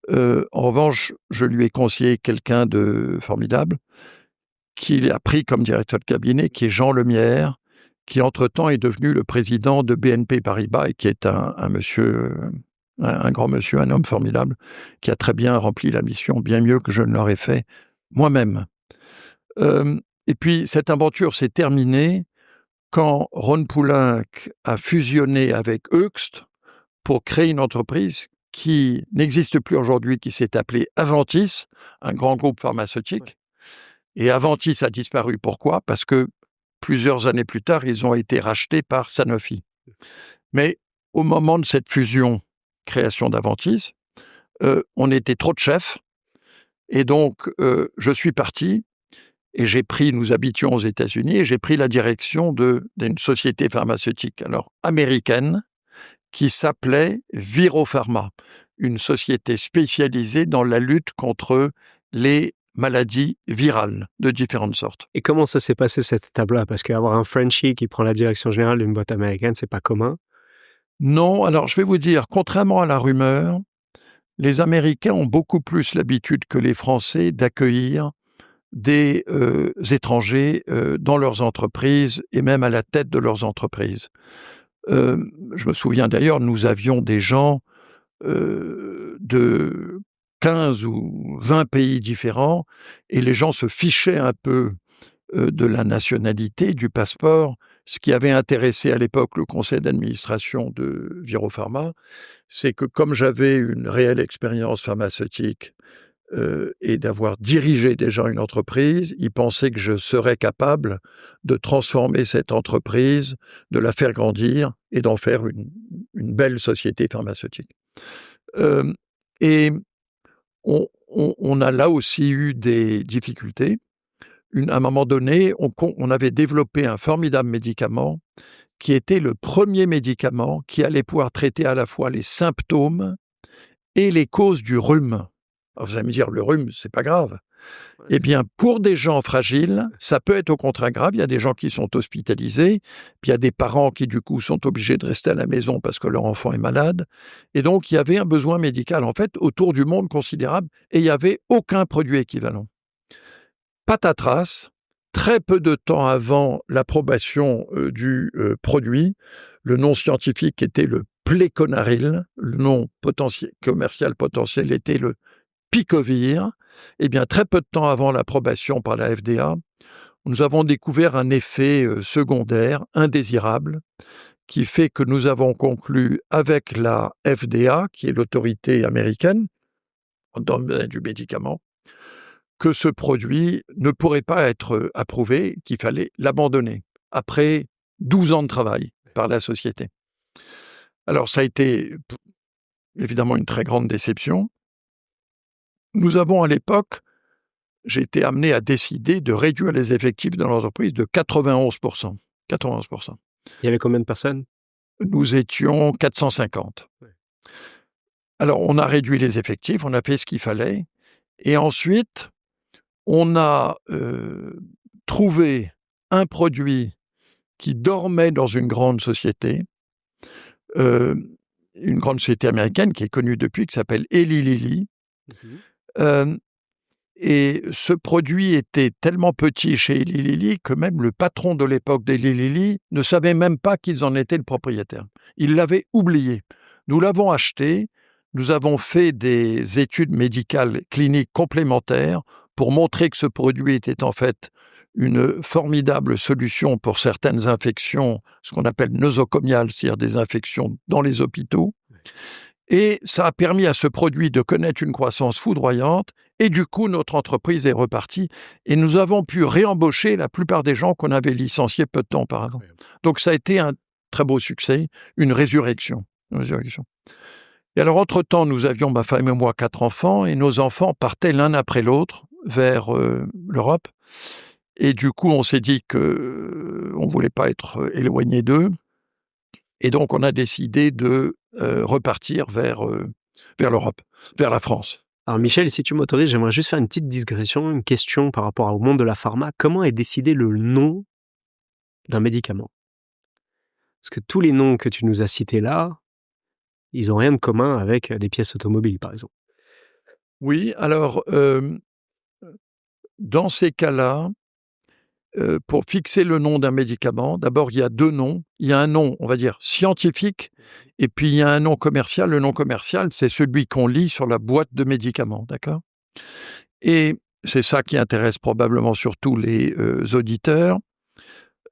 En revanche, je lui ai conseillé quelqu'un de formidable, qui a pris comme directeur de cabinet, qui est Jean Lemierre, qui entre-temps est devenu le président de BNP Paribas et qui est un monsieur, un grand monsieur, un homme formidable, qui a très bien rempli la mission, bien mieux que je ne l'aurais fait moi-même. Et puis, cette aventure s'est terminée quand Rhône-Poulenc a fusionné avec Hoechst pour créer une entreprise qui n'existe plus aujourd'hui, qui s'est appelée Aventis, un grand groupe pharmaceutique. Et Aventis a disparu. Pourquoi ? Parce que plusieurs années plus tard, ils ont été rachetés par Sanofi. Mais au moment de cette fusion, création d'Aventis, on était trop de chefs. Et donc, je suis parti et nous habitions aux États-Unis, et j'ai pris la direction d'une société pharmaceutique, alors américaine, qui s'appelait Viropharma, une société spécialisée dans la lutte contre les maladies virales de différentes sortes. Et comment ça s'est passé cette étape-là? Parce qu'avoir un Frenchie qui prend la direction générale d'une boîte américaine, c'est pas commun. Non, alors je vais vous dire, contrairement à la rumeur, les Américains ont beaucoup plus l'habitude que les Français d'accueillir des étrangers dans leurs entreprises et même à la tête de leurs entreprises. Je me souviens d'ailleurs, nous avions des gens de 15 ou 20 pays différents, et les gens se fichaient un peu de la nationalité, du passeport. Ce qui avait intéressé à l'époque le conseil d'administration de Viropharma, c'est que comme j'avais une réelle expérience pharmaceutique et d'avoir dirigé déjà une entreprise, ils pensaient que je serais capable de transformer cette entreprise, de la faire grandir et d'en faire une belle société pharmaceutique. Et on a là aussi eu des difficultés. À un moment donné, on avait développé un formidable médicament qui était le premier médicament qui allait pouvoir traiter à la fois les symptômes et les causes du rhume. Alors vous allez me dire, le rhume, c'est pas grave. Eh bien, pour des gens fragiles, ça peut être au contraire grave. Il y a des gens qui sont hospitalisés, puis il y a des parents qui, du coup, sont obligés de rester à la maison parce que leur enfant est malade. Et donc, il y avait un besoin médical, en fait, autour du monde considérable, et il n'y avait aucun produit équivalent. Patatras, très peu de temps avant l'approbation du produit, le nom scientifique était le Pleconaril, le nom commercial potentiel était le Picovir. Eh bien, très peu de temps avant l'approbation par la FDA, nous avons découvert un effet secondaire indésirable qui fait que nous avons conclu avec la FDA, qui est l'autorité américaine dans le domaine du médicament, que ce produit ne pourrait pas être approuvé, qu'il fallait l'abandonner, après 12 ans de travail par la société. Alors, ça a été évidemment une très grande déception. Nous avons à l'époque, j'ai été amené à décider de réduire les effectifs de l'entreprise de 91%. 91%. Il y avait combien de personnes? Nous étions 450. Ouais. Alors, on a réduit les effectifs, on a fait ce qu'il fallait, et ensuite, on a trouvé un produit qui dormait dans une grande société américaine qui est connue depuis, qui s'appelle Eli Lilly. Et ce produit était tellement petit chez Eli Lilly que même le patron de l'époque d'Eli Lilly ne savait même pas qu'ils en étaient le propriétaire. Il l'avait oublié. Nous l'avons acheté, nous avons fait des études médicales cliniques complémentaires pour montrer que ce produit était en fait une formidable solution pour certaines infections, ce qu'on appelle nosocomiales, c'est-à-dire des infections dans les hôpitaux. Et ça a permis à ce produit de connaître une croissance foudroyante, et du coup, notre entreprise est repartie, et nous avons pu réembaucher la plupart des gens qu'on avait licenciés peu de temps auparavant. Donc ça a été un très beau succès, une résurrection. Et alors, entre-temps, nous avions, ma femme et moi, 4 enfants, et nos enfants partaient l'un après l'autre vers l'Europe. Et du coup, on s'est dit qu'on ne voulait pas être éloigné d'eux. Et donc, on a décidé de repartir vers l'Europe, vers la France. Alors Michel, si tu m'autorises, j'aimerais juste faire une petite digression, une question par rapport au monde de la pharma. Comment est décidé le nom d'un médicament? Parce que tous les noms que tu nous as cités là, ils n'ont rien de commun avec des pièces automobiles, par exemple. Oui, alors, dans ces cas-là, pour fixer le nom d'un médicament, d'abord, il y a 2 noms. Il y a un nom, on va dire, scientifique, et puis il y a un nom commercial. Le nom commercial, c'est celui qu'on lit sur la boîte de médicaments, d'accord? Et c'est ça qui intéresse probablement surtout les auditeurs.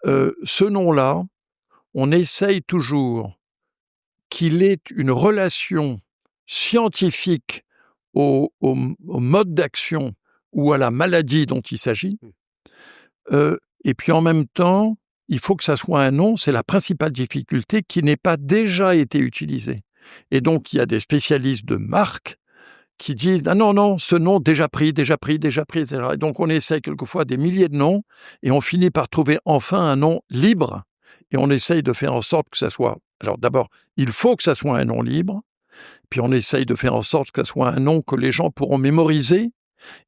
Ce nom-là, on essaye toujours qu'il ait une relation scientifique au mode d'action ou à la maladie dont il s'agit. Et puis en même temps, il faut que ça soit un nom, c'est la principale difficulté, qui n'ait pas déjà été utilisé. Et donc, il y a des spécialistes de marque qui disent « Ah non, ce nom déjà pris, etc. » Et donc, on essaie quelquefois des milliers de noms et on finit par trouver enfin un nom libre et on essaye de faire en sorte que ça soit... Alors d'abord, il faut que ça soit un nom libre, puis on essaye de faire en sorte que ça soit un nom que les gens pourront mémoriser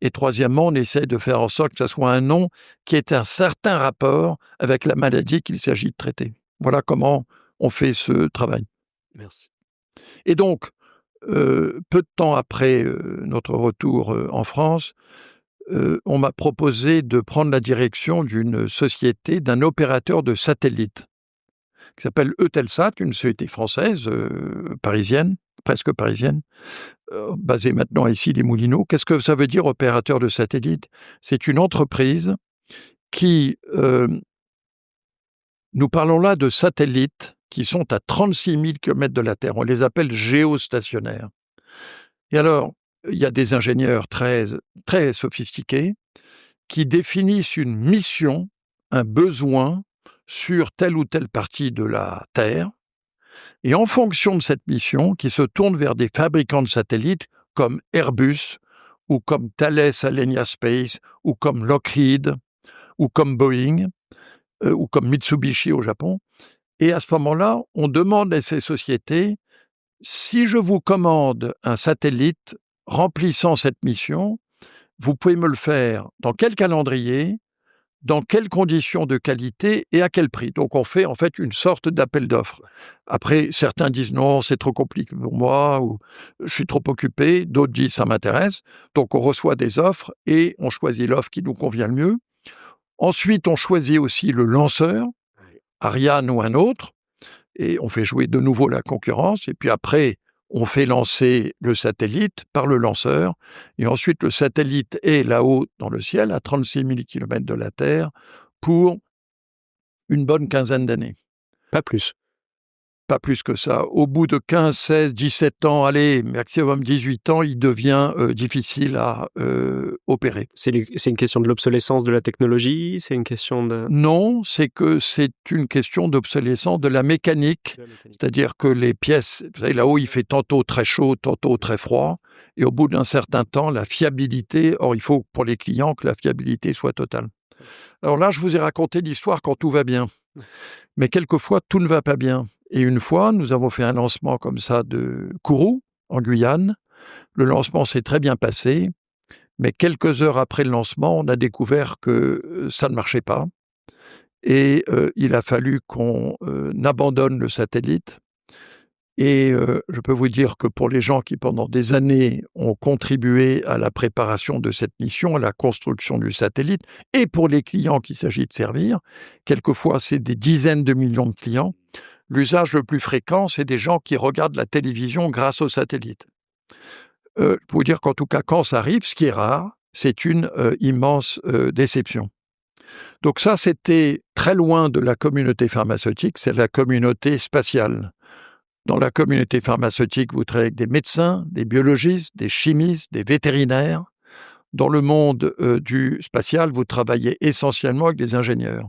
et troisièmement, on essaye de faire en sorte que ça soit un nom qui ait un certain rapport avec la maladie qu'il s'agit de traiter. Voilà comment on fait ce travail. Merci. Et donc, peu de temps après notre retour en France, on m'a proposé de prendre la direction d'une société, d'un opérateur de satellite, qui s'appelle Eutelsat, une société française, parisienne, presque parisienne, basée maintenant ici, les Moulineaux. Qu'est-ce que ça veut dire, opérateur de satellite? C'est une entreprise qui... nous parlons là de satellites qui sont à 36 000 km de la Terre. On les appelle géostationnaires. Et alors, il y a des ingénieurs très, très sophistiqués qui définissent une mission, un besoin sur telle ou telle partie de la Terre. Et en fonction de cette mission, qui se tournent vers des fabricants de satellites comme Airbus, ou comme Thales Alenia Space, ou comme Lockheed, ou comme Boeing, ou comme Mitsubishi au Japon. Et à ce moment-là, on demande à ces sociétés, si je vous commande un satellite remplissant cette mission, vous pouvez me le faire dans quel calendrier, dans quelles conditions de qualité et à quel prix. Donc on fait en fait une sorte d'appel d'offres. Après, certains disent non, c'est trop compliqué pour moi, ou je suis trop occupé, d'autres disent ça m'intéresse. Donc on reçoit des offres et on choisit l'offre qui nous convient le mieux. Ensuite, on choisit aussi le lanceur, Ariane ou un autre, et on fait jouer de nouveau la concurrence, et puis après, on fait lancer le satellite par le lanceur, et ensuite le satellite est là-haut dans le ciel, à 36 000 km de la Terre, pour une bonne quinzaine d'années. Pas plus. Pas plus que ça. Au bout de 15, 16, 17 ans, allez, maximum 18 ans, il devient difficile à opérer. C'est une question de l'obsolescence de la technologie? C'est une question de... Non, c'est une question d'obsolescence de la mécanique. C'est-à-dire que les pièces, vous savez, là-haut, il fait tantôt très chaud, tantôt très froid. Et au bout d'un certain temps, la fiabilité, or il faut pour les clients que la fiabilité soit totale. Alors là, je vous ai raconté l'histoire quand tout va bien. Mais quelquefois, tout ne va pas bien. Et une fois, nous avons fait un lancement comme ça de Kourou, en Guyane. Le lancement s'est très bien passé, mais quelques heures après le lancement, on a découvert que ça ne marchait pas. Et il a fallu qu'on abandonne le satellite. Et je peux vous dire que pour les gens qui, pendant des années, ont contribué à la préparation de cette mission, à la construction du satellite, et pour les clients qu'il s'agit de servir, quelquefois c'est des dizaines de millions de clients, l'usage le plus fréquent, c'est des gens qui regardent la télévision grâce au satellite. Je peux vous dire qu'en tout cas, quand ça arrive, ce qui est rare, c'est une immense déception. Donc ça, c'était très loin de la communauté pharmaceutique, c'est la communauté spatiale. Dans la communauté pharmaceutique, vous travaillez avec des médecins, des biologistes, des chimistes, des vétérinaires. Dans le monde du spatial, vous travaillez essentiellement avec des ingénieurs.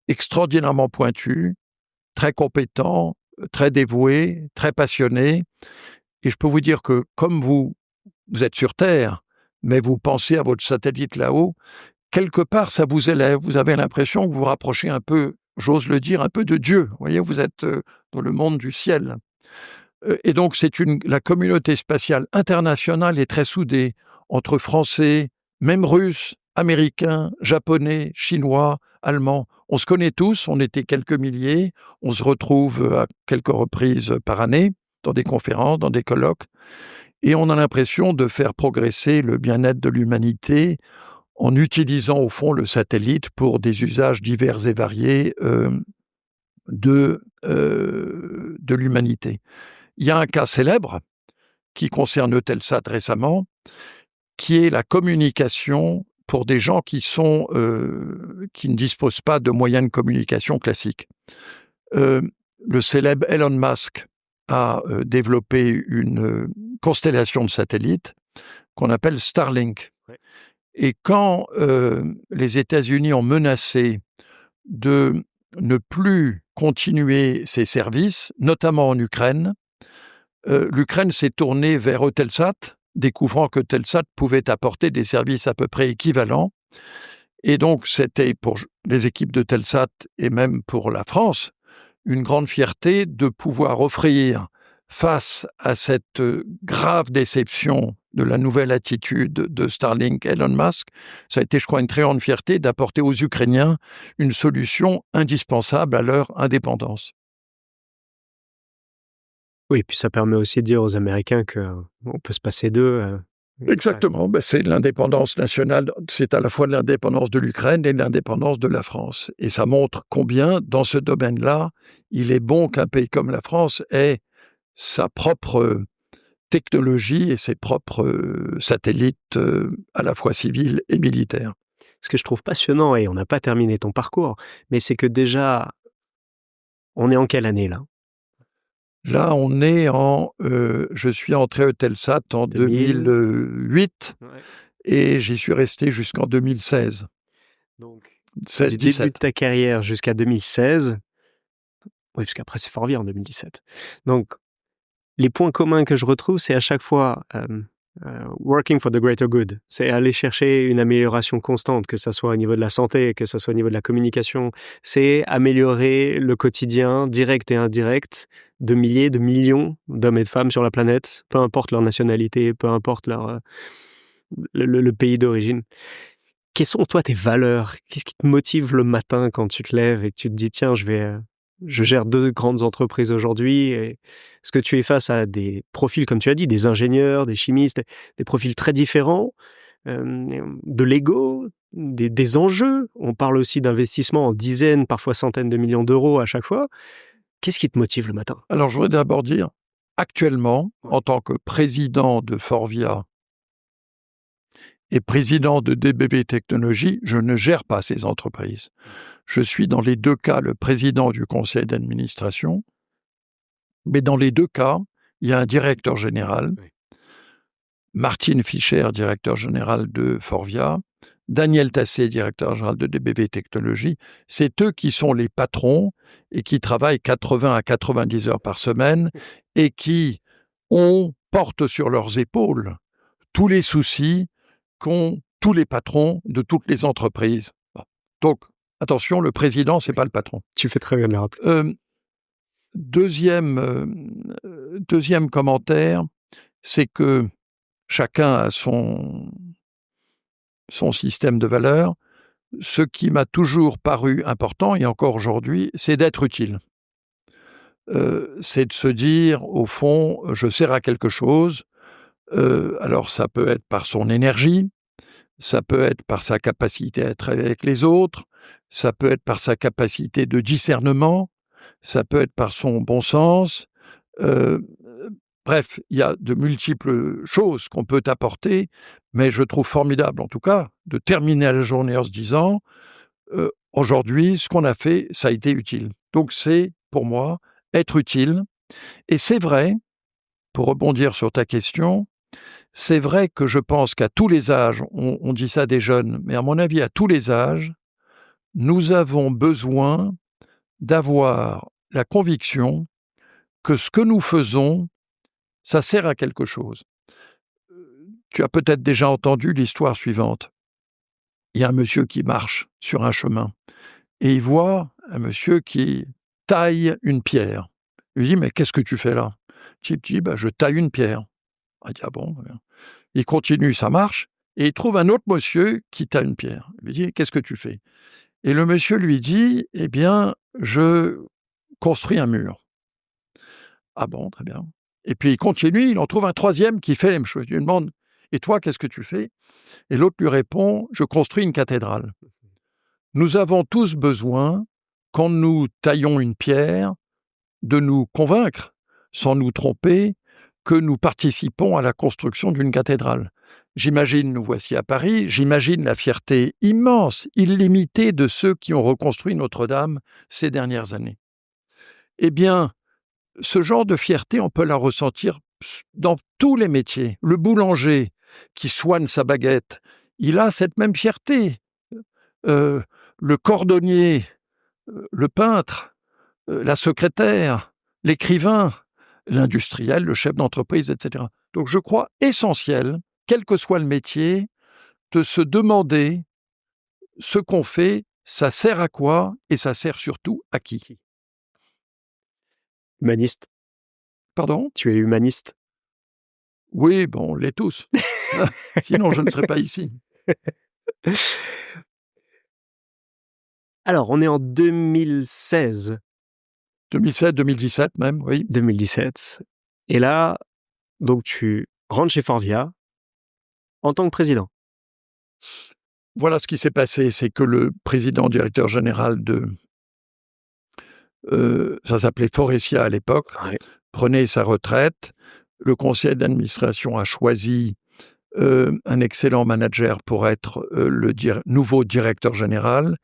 Extraordinairement pointus, très compétents, très dévoués, très passionnés. Et je peux vous dire que comme vous êtes sur Terre, mais vous pensez à votre satellite là-haut, quelque part, ça vous élève. Vous avez l'impression que vous vous rapprochez un peu, j'ose le dire, un peu de Dieu. Vous voyez, vous êtes dans le monde du ciel. Et donc, la communauté spatiale internationale est très soudée, entre Français, même Russes, Américains, Japonais, Chinois, Allemands. On se connaît tous, on était quelques milliers, on se retrouve à quelques reprises par année, dans des conférences, dans des colloques, et on a l'impression de faire progresser le bien-être de l'humanité en utilisant au fond le satellite pour des usages divers et variés de l'humanité. Il y a un cas célèbre qui concerne Eutelsat récemment, qui est la communication pour des gens qui ne disposent pas de moyens de communication classiques. Le célèbre Elon Musk a développé une constellation de satellites qu'on appelle Starlink. Ouais. Et quand les États-Unis ont menacé de ne plus continuer ses services, notamment en Ukraine, l'Ukraine s'est tournée vers Eutelsat, découvrant que Telsat pouvait apporter des services à peu près équivalents. Et donc, c'était pour les équipes de Telsat et même pour la France, une grande fierté de pouvoir offrir, face à cette grave déception de la nouvelle attitude de Starlink, Elon Musk, ça a été, je crois, une très grande fierté d'apporter aux Ukrainiens une solution indispensable à leur indépendance. Oui, puis ça permet aussi de dire aux Américains qu'on peut se passer d'eux. Exactement, c'est l'indépendance nationale, c'est à la fois l'indépendance de l'Ukraine et l'indépendance de la France. Et ça montre combien, dans ce domaine-là, il est bon qu'un pays comme la France ait sa propre technologie et ses propres satellites à la fois civils et militaires. Ce que je trouve passionnant, et on n'a pas terminé ton parcours, mais c'est que déjà, on est en quelle année là ? Là, on est je suis entré à Eutelsat en 2008 et j'y suis resté jusqu'en 2016. Donc, 16, du 17. début de ta carrière jusqu'à 2016. Oui, parce qu'après, c'est Forvia en 2017. Donc, les points communs que je retrouve, c'est à chaque fois working for the greater good. C'est aller chercher une amélioration constante, que ce soit au niveau de la santé, que ce soit au niveau de la communication. C'est améliorer le quotidien, direct et indirect, de milliers, de millions d'hommes et de femmes sur la planète, peu importe leur nationalité, peu importe le pays d'origine. Quelles sont, toi, tes valeurs ? Qu'est-ce qui te motive le matin quand tu te lèves et que tu te dis, tiens, je gère 2 grandes entreprises aujourd'hui. Est-ce que tu es face à des profils, comme tu as dit, des ingénieurs, des chimistes, des profils très différents, de l'ego, des enjeux ? On parle aussi d'investissements en dizaines, parfois centaines de millions d'euros à chaque fois. Qu'est-ce qui te motive le matin ? Alors, je voudrais d'abord dire, actuellement, en tant que président de Forvia et président de DBV Technologies, je ne gère pas ces entreprises. Je suis dans les 2 cas le président du conseil d'administration, mais dans les 2 cas, il y a un directeur général, Martin Fischer, directeur général de Forvia, Daniel Tassé, directeur général de DBV Technologies. C'est eux qui sont les patrons et qui travaillent 80 à 90 heures par semaine et qui portent sur leurs épaules tous les soucis qu'ont tous les patrons de toutes les entreprises. Donc, attention, le président, c'est pas le patron. Tu fais très bien de le rappeler. Deuxième commentaire, c'est que chacun a son système de valeurs. Ce qui m'a toujours paru important, et encore aujourd'hui, c'est d'être utile. C'est de se dire, au fond, je sers à quelque chose. Alors, ça peut être par son énergie, ça peut être par sa capacité à travailler avec les autres, ça peut être par sa capacité de discernement, ça peut être par son bon sens. Bref, il y a de multiples choses qu'on peut apporter, mais je trouve formidable, en tout cas, de terminer la journée en se disant aujourd'hui, ce qu'on a fait, ça a été utile. Donc c'est, pour moi, être utile. Et c'est vrai, pour rebondir sur ta question, c'est vrai que je pense qu'à tous les âges, on dit ça des jeunes, mais à mon avis, à tous les âges, nous avons besoin d'avoir la conviction que ce que nous faisons, ça sert à quelque chose. Tu as peut-être déjà entendu l'histoire suivante. Il y a un monsieur qui marche sur un chemin et il voit un monsieur qui taille une pierre. Il lui dit « Mais qu'est-ce que tu fais là ?» Le type dit « Je taille une pierre. » Il dit « Ah bon ?» Il continue sa marche et il trouve un autre monsieur qui taille une pierre. Il lui dit « Qu'est-ce que tu fais ?» Et le monsieur lui dit « Eh bien, je construis un mur. » Ah bon, très bien. Et puis il continue, il en trouve un troisième qui fait la même chose. Il lui demande « Et toi, qu'est-ce que tu fais ?» Et l'autre lui répond « Je construis une cathédrale. » Nous avons tous besoin, quand nous taillons une pierre, de nous convaincre, sans nous tromper, que nous participons à la construction d'une cathédrale. J'imagine, nous voici à Paris, j'imagine la fierté immense, illimitée de ceux qui ont reconstruit Notre-Dame ces dernières années. Eh bien, ce genre de fierté, on peut la ressentir dans tous les métiers. Le boulanger qui soigne sa baguette, il a cette même fierté. Le cordonnier, le peintre, la secrétaire, l'écrivain, l'industriel, le chef d'entreprise, etc. Donc je crois essentiel, quel que soit le métier, de se demander ce qu'on fait, ça sert à quoi et ça sert surtout à qui. Humaniste. Pardon ? Tu es humaniste. Oui, bon, on l'est tous. Sinon, je ne serais pas ici. Alors, on est en 2016. 2007, 2017 même, oui. 2017. Et là, donc tu rentres chez Forvia en tant que président. Voilà ce qui s'est passé, c'est que le président directeur général ça s'appelait Faurecia à l'époque, prenait sa retraite. Le conseil d'administration a choisi un excellent manager pour être le nouveau directeur général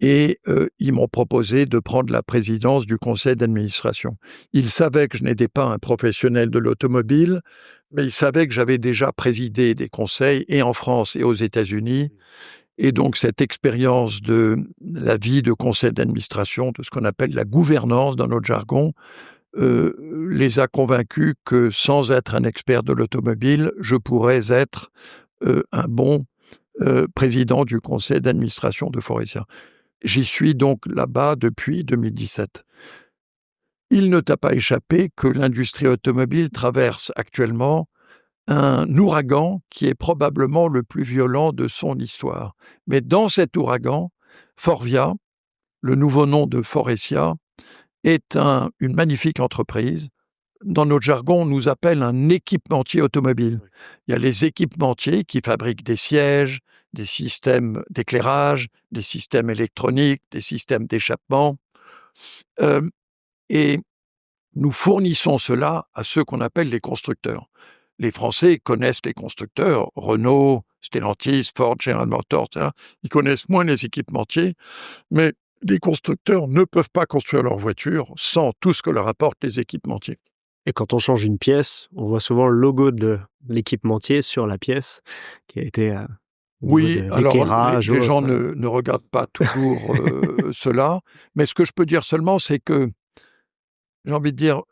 et ils m'ont proposé de prendre la présidence du conseil d'administration. Ils savaient que je n'étais pas un professionnel de l'automobile, mais ils savaient que j'avais déjà présidé des conseils et en France et aux États-Unis. Et donc cette expérience de la vie de conseil d'administration, de ce qu'on appelle la gouvernance dans notre jargon, les a convaincus que sans être un expert de l'automobile, je pourrais être un bon président du conseil d'administration de Faurecia. J'y suis donc là-bas depuis 2017. Il ne t'a pas échappé que l'industrie automobile traverse actuellement un ouragan qui est probablement le plus violent de son histoire. Mais dans cet ouragan, Forvia, le nouveau nom de Faurecia, est une magnifique entreprise. Dans notre jargon, on nous appelle un équipementier automobile. Il y a les équipementiers qui fabriquent des sièges, des systèmes d'éclairage, des systèmes électroniques, des systèmes d'échappement. Et nous fournissons cela à ceux qu'on appelle les constructeurs. Les Français connaissent les constructeurs, Renault, Stellantis, Ford, General Motors, etc. Ils connaissent moins les équipementiers, mais les constructeurs ne peuvent pas construire leur voiture sans tout ce que leur apportent les équipementiers. Et quand on change une pièce, on voit souvent le logo de l'équipementier sur la pièce qui a été oui, alors les gens autre. ne regardent pas toujours cela, mais ce que je peux dire seulement, c'est que, j'ai envie de dire,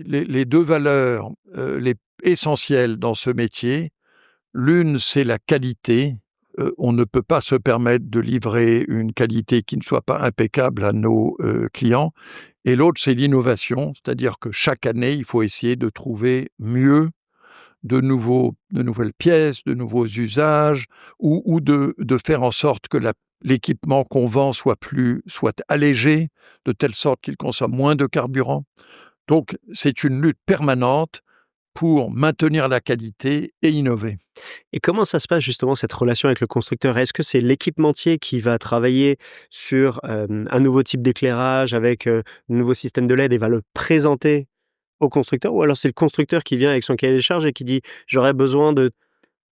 les deux valeurs les essentielles dans ce métier, l'une, c'est la qualité. On ne peut pas se permettre de livrer une qualité qui ne soit pas impeccable à nos clients. Et l'autre, c'est l'innovation, c'est-à-dire que chaque année, il faut essayer de trouver mieux, de nouvelles pièces, de nouveaux usages, ou de faire en sorte que l'équipement qu'on vend soit allégé, de telle sorte qu'il consomme moins de carburant. Donc, c'est une lutte permanente pour maintenir la qualité et innover. Et comment ça se passe justement cette relation avec le constructeur ? Est-ce que c'est l'équipementier qui va travailler sur un nouveau type d'éclairage avec un nouveau système de LED et va le présenter au constructeur ? Ou alors c'est le constructeur qui vient avec son cahier des charges et qui dit « j'aurais besoin de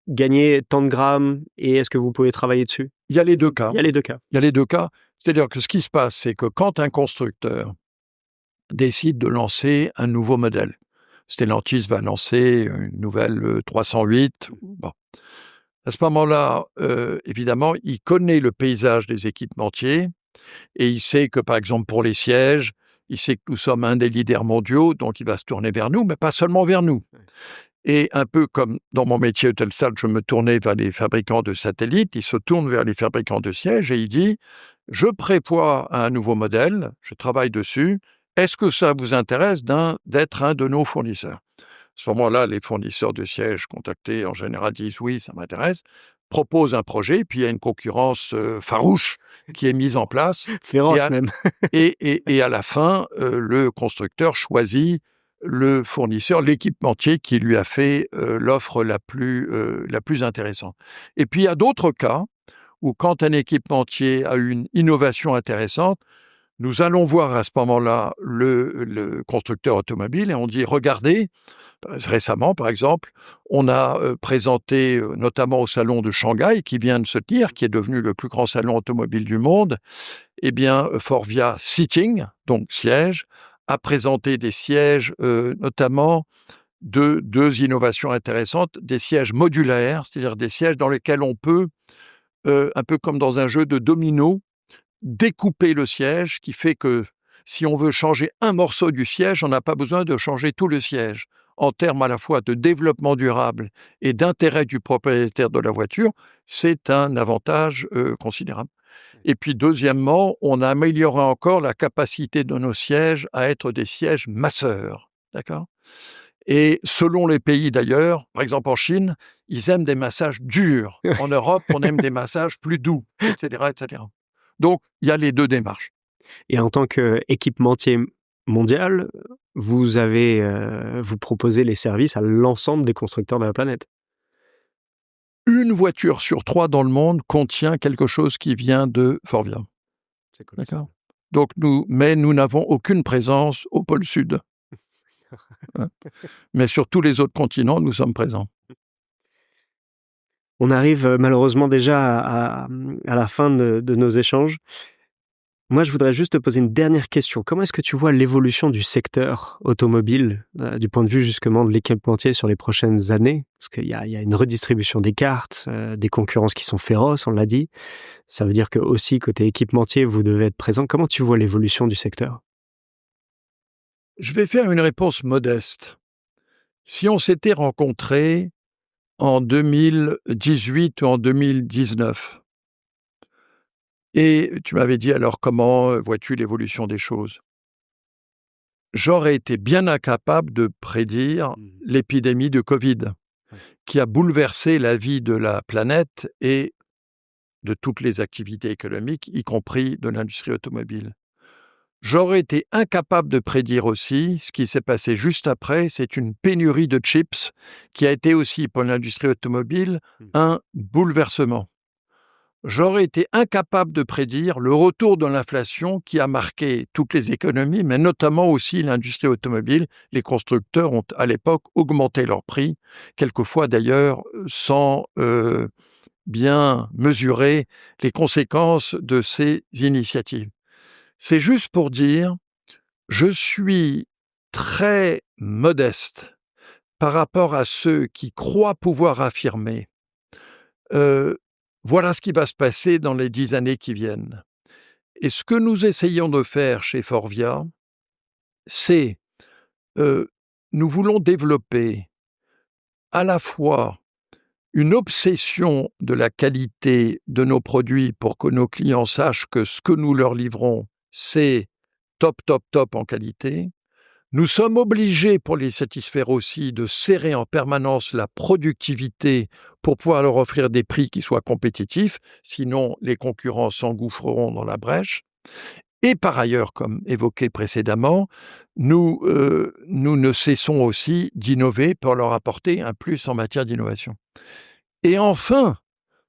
gagner tant de grammes et est-ce que vous pouvez travailler dessus ?» Il y a les deux cas. Il y a les deux cas. Il y a les deux cas. C'est-à-dire que ce qui se passe, c'est que quand un constructeur décide de lancer un nouveau modèle, Stellantis va lancer une nouvelle 308. Bon. À ce moment-là, évidemment, il connaît le paysage des équipementiers et il sait que, par exemple, pour les sièges, il sait que nous sommes un des leaders mondiaux, donc il va se tourner vers nous, mais pas seulement vers nous. Et un peu comme dans mon métier Eutelsat, je me tournais vers les fabricants de satellites, il se tourne vers les fabricants de sièges et il dit « Je prévois un nouveau modèle, je travaille dessus, est-ce que ça vous intéresse d'être un de nos fournisseurs ?» À ce moment-là, les fournisseurs de sièges contactés en général disent « Oui, ça m'intéresse », proposent un projet, puis il y a une concurrence farouche qui est mise en place. Féroce même. et à la fin, le constructeur choisit le fournisseur, l'équipementier qui lui a fait l'offre la plus intéressante. Et puis il y a d'autres cas où quand un équipementier a une innovation intéressante, nous allons voir à ce moment-là le constructeur automobile et on dit « Regardez », récemment par exemple, on a présenté notamment au salon de Shanghai qui vient de se tenir, qui est devenu le plus grand salon automobile du monde, eh bien Forvia Seating, donc siège, a présenté des sièges notamment de deux innovations intéressantes, des sièges modulaires, c'est-à-dire des sièges dans lesquels on peut, un peu comme dans un jeu de domino, découper le siège, qui fait que si on veut changer un morceau du siège, on n'a pas besoin de changer tout le siège. en termes à la fois de développement durable et d'intérêt du propriétaire de la voiture, c'est un avantage considérable. Et puis deuxièmement, on a amélioré encore la capacité de nos sièges à être des sièges masseurs. D'accord ? Et selon les pays d'ailleurs, par exemple en Chine, ils aiment des massages durs. En Europe, on aime des massages plus doux, etc., etc. Donc, il y a les deux démarches. Et en tant qu'équipementier mondial, vous proposez les services à l'ensemble des constructeurs de la planète. Une voiture sur 3 dans le monde contient quelque chose qui vient de Forvia. C'est cool. D'accord. Donc mais nous n'avons aucune présence au pôle Sud. Mais sur tous les autres continents, nous sommes présents. On arrive malheureusement déjà à la fin de nos échanges. Moi, je voudrais juste te poser une dernière question. Comment est-ce que tu vois l'évolution du secteur automobile, du point de vue justement de l'équipementier sur les prochaines années ? Parce qu'il y a une redistribution des cartes, des concurrences qui sont féroces, on l'a dit. Ça veut dire que aussi, côté équipementier, vous devez être présent. Comment tu vois l'évolution du secteur ? Je vais faire une réponse modeste. Si on s'était rencontrés en 2018 ou en 2019, et tu m'avais dit alors comment vois-tu l'évolution des choses ? J'aurais été bien incapable de prédire l'épidémie de Covid, qui a bouleversé la vie de la planète et de toutes les activités économiques, y compris de l'industrie automobile. J'aurais été incapable de prédire aussi ce qui s'est passé juste après, c'est une pénurie de chips qui a été aussi pour l'industrie automobile un bouleversement. J'aurais été incapable de prédire le retour de l'inflation qui a marqué toutes les économies, mais notamment aussi l'industrie automobile. Les constructeurs ont à l'époque augmenté leurs prix, quelquefois d'ailleurs sans bien mesurer les conséquences de ces initiatives. C'est juste pour dire, je suis très modeste par rapport à ceux qui croient pouvoir affirmer voilà ce qui va se passer dans les 10 années qui viennent. Et ce que nous essayons de faire chez Forvia, c'est nous voulons développer à la fois une obsession de la qualité de nos produits pour que nos clients sachent que ce que nous leur livrons, c'est top, top, top en qualité. Nous sommes obligés, pour les satisfaire aussi, de serrer en permanence la productivité pour pouvoir leur offrir des prix qui soient compétitifs, sinon les concurrents s'engouffreront dans la brèche. Et par ailleurs, comme évoqué précédemment, nous ne cessons aussi d'innover pour leur apporter un plus en matière d'innovation. Et enfin,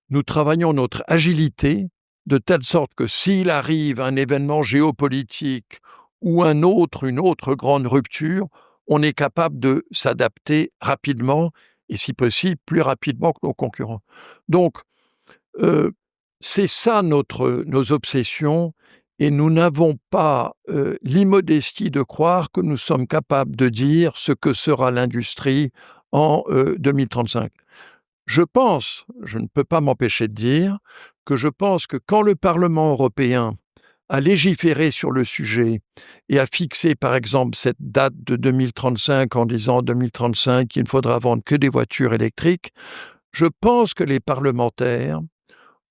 nous travaillons notre agilité de telle sorte que s'il arrive un événement géopolitique ou une autre grande rupture, on est capable de s'adapter rapidement et si possible plus rapidement que nos concurrents. Donc, c'est ça nos obsessions et nous n'avons pas l'immodestie de croire que nous sommes capables de dire ce que sera l'industrie en 2035. Je ne peux pas m'empêcher de dire que je pense que quand le Parlement européen a légiféré sur le sujet et a fixé, par exemple, cette date de 2035 en disant 2035, il ne faudra vendre que des voitures électriques, je pense que les parlementaires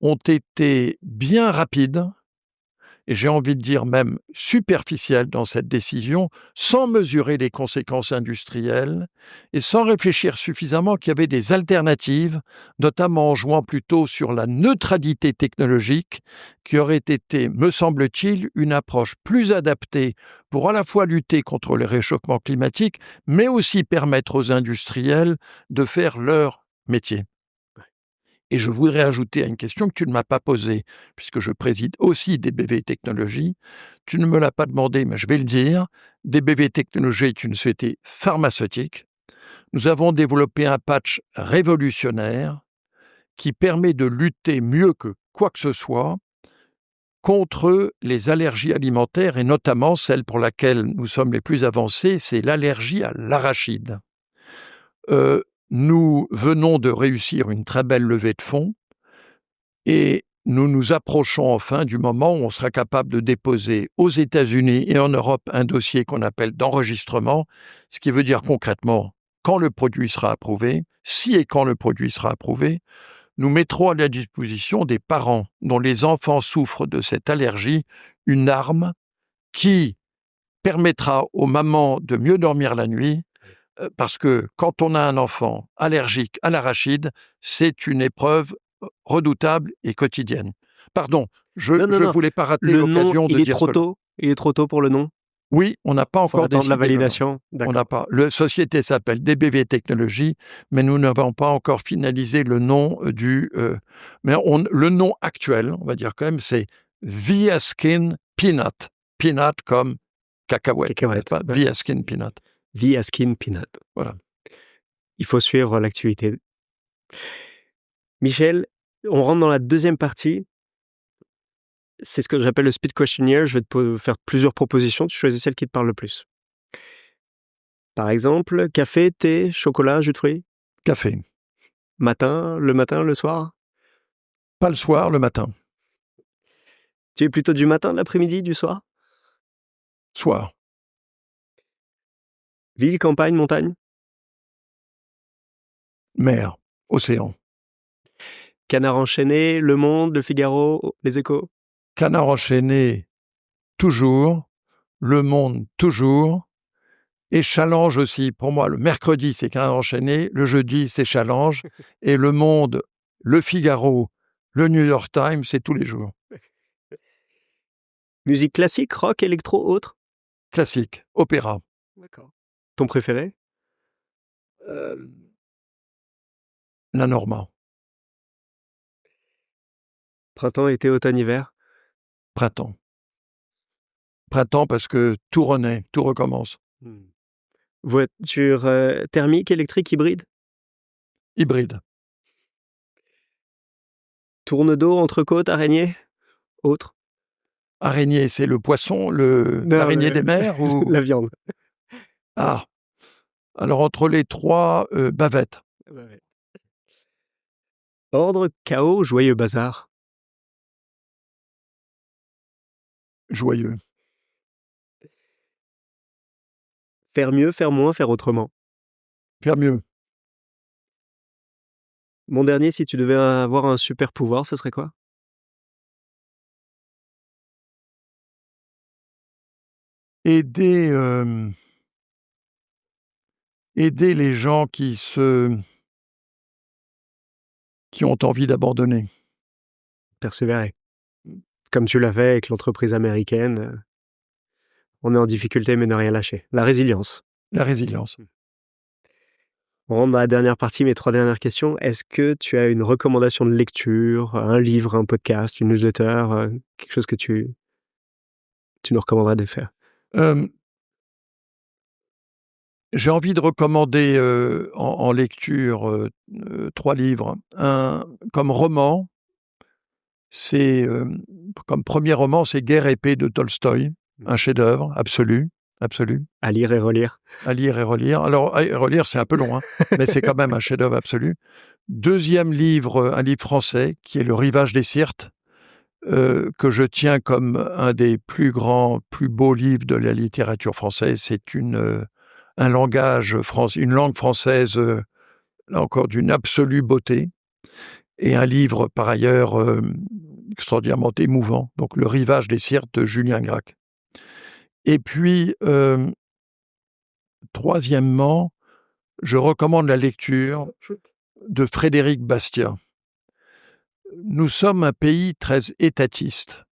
ont été bien rapides, et j'ai envie de dire même superficiels dans cette décision, sans mesurer les conséquences industrielles et sans réfléchir suffisamment qu'il y avait des alternatives, notamment en jouant plutôt sur la neutralité technologique, qui aurait été, me semble-t-il, une approche plus adaptée pour à la fois lutter contre le réchauffement climatique, mais aussi permettre aux industriels de faire leur métier. Et je voudrais ajouter à une question que tu ne m'as pas posée, puisque je préside aussi DBV Technologies. Tu ne me l'as pas demandé, mais je vais le dire. DBV Technologies est une société pharmaceutique. Nous avons développé un patch révolutionnaire qui permet de lutter mieux que quoi que ce soit contre les allergies alimentaires, et notamment celle pour laquelle nous sommes les plus avancés, c'est l'allergie à l'arachide. Nous venons de réussir une très belle levée de fonds et nous nous approchons enfin du moment où on sera capable de déposer aux États-Unis et en Europe un dossier qu'on appelle d'enregistrement, ce qui veut dire concrètement quand le produit sera approuvé, si et quand le produit sera approuvé, nous mettrons à la disposition des parents dont les enfants souffrent de cette allergie une arme qui permettra aux mamans de mieux dormir la nuit, parce que quand on a un enfant allergique à l'arachide, c'est une épreuve redoutable et quotidienne. Pardon, je ne voulais pas rater l'occasion de dire cela. Il est trop tôt pour le nom. Oui, on n'a pas encore décidé la validation. On n'a pas. La société s'appelle DBV Technologies, mais nous n'avons pas encore finalisé le nom mais le nom actuel, on va dire quand même, c'est Viaskin Peanut. Peanut comme cacahuète. Pas ouais. Viaskin Peanut. Viaskin Peanut. Voilà. Il faut suivre l'actualité. Michel, on rentre dans la deuxième partie. C'est ce que j'appelle le speed questionnaire. Je vais te faire plusieurs propositions. Tu choisis celle qui te parle le plus. Par exemple, café, thé, chocolat, jus de fruits? Café. Le matin, le soir? Pas le soir, le matin. Tu es plutôt du matin, de l'après-midi, du soir? Soir. Ville, campagne, montagne? Mer, océan. Canard enchaîné, Le Monde, Le Figaro, Les Échos? Canard enchaîné, toujours. Le Monde, toujours. Et Challenge aussi. Pour moi, le mercredi, c'est Canard enchaîné. Le jeudi, c'est Challenge. Et Le Monde, Le Figaro, le New York Times, c'est tous les jours. Musique classique, rock, électro, autre? Classique, opéra. D'accord. Ton préféré? La Norma. Printemps, été, automne, hiver? Printemps. Printemps parce que tout renaît, tout recommence. Voiture thermique, électrique, hybride? Hybride. Tourne d'eau, entrecôte, araignée? Autre? Araignée, c'est le poisson, l'araignée des mers ou... La viande. Ah. Alors, entre les trois, bavette. Ordre, chaos, joyeux bazar? Joyeux. Faire mieux, faire moins, faire autrement? Faire mieux. Mon dernier, si tu devais avoir un super pouvoir, ce serait quoi? Aider les gens qui ont envie d'abandonner. Persévérer. Comme tu l'as fait avec l'entreprise américaine. On est en difficulté, mais ne rien lâcher. La résilience. La résilience. On rentre dans la dernière partie, mes 3 dernières questions. Est-ce que tu as une recommandation de lecture, un livre, un podcast, une newsletter, quelque chose que tu nous recommanderais de faire? J'ai envie de recommander en lecture 3 livres. Un comme roman, c'est comme premier roman, c'est Guerre et paix de Tolstoï, un chef-d'œuvre absolu. À lire et relire. À lire et relire. Alors, à relire, c'est un peu long, mais c'est quand même un chef-d'œuvre absolu. Deuxième livre, un livre français, qui est Le Rivage des Sirtes, que je tiens comme un des plus grands, plus beaux livres de la littérature française. C'est une langue française, là encore, d'une absolue beauté. Et un livre, par ailleurs, extraordinairement émouvant. Donc, Le Rivage des Sirtes de Julien Gracq. Et puis, troisièmement, je recommande la lecture de Frédéric Bastiat. Nous sommes un pays très étatiste.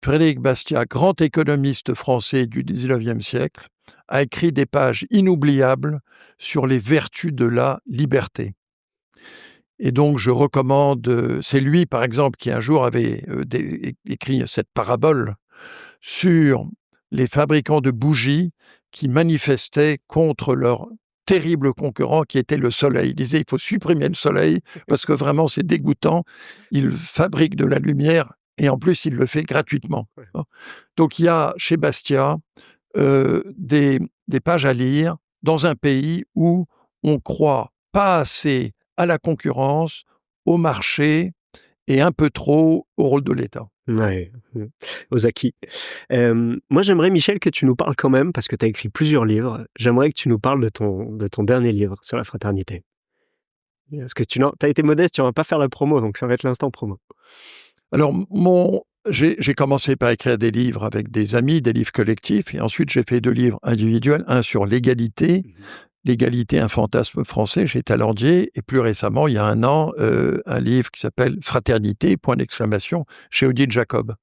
Frédéric Bastiat, grand économiste français du XIXe siècle, a écrit des pages inoubliables sur les vertus de la liberté. Et donc, je recommande, c'est lui, par exemple, qui un jour avait écrit cette parabole sur les fabricants de bougies qui manifestaient contre leur terrible concurrent qui était le soleil. Il disait, il faut supprimer le soleil parce que vraiment, c'est dégoûtant. Il fabrique de la lumière et en plus, il le fait gratuitement. Donc, il y a chez Bastiat des pages à lire dans un pays où on croit pas assez à la concurrence, au marché et un peu trop au rôle de l'État. Ouais, aux acquis. Moi, j'aimerais, Michel, que tu nous parles quand même, parce que tu as écrit plusieurs livres, j'aimerais que tu nous parles de ton dernier livre sur la fraternité. Parce que tu as été modeste, tu vas pas faire la promo, donc ça va être l'instant promo. Alors, j'ai commencé par écrire des livres avec des amis, des livres collectifs, et ensuite j'ai fait 2 livres individuels, un sur l'égalité. L'égalité, un fantasme français chez Talandier, et plus récemment, il y a 1 an, un livre qui s'appelle Fraternité, point d'exclamation, chez Odile Jacob.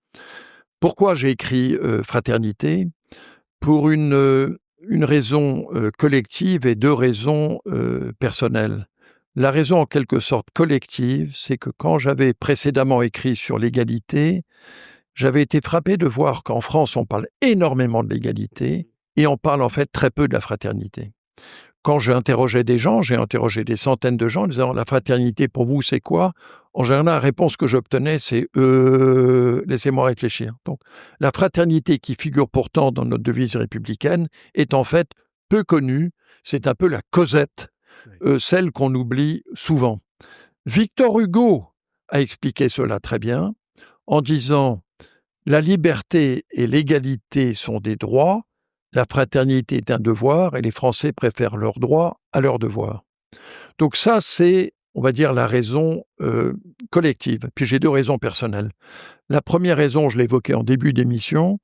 Pourquoi j'ai écrit Fraternité ? Pour une raison collective et 2 raisons personnelles. La raison en quelque sorte collective, c'est que quand j'avais précédemment écrit sur l'égalité, j'avais été frappé de voir qu'en France, on parle énormément de l'égalité et on parle en fait très peu de la fraternité. Quand j'interrogeais des gens, j'ai interrogé des centaines de gens en disant « La fraternité, pour vous, c'est quoi ?» En général, la réponse que j'obtenais, c'est « laissez-moi réfléchir ». Donc, la fraternité qui figure pourtant dans notre devise républicaine est en fait peu connue. C'est un peu la causette, celle qu'on oublie souvent. Victor Hugo a expliqué cela très bien en disant « La liberté et l'égalité sont des droits. La fraternité est un devoir et les Français préfèrent leurs droits à leurs devoirs. » Donc ça, c'est, on va dire, la raison collective. Puis j'ai 2 raisons personnelles. La première raison, je l'évoquais en début d'émission,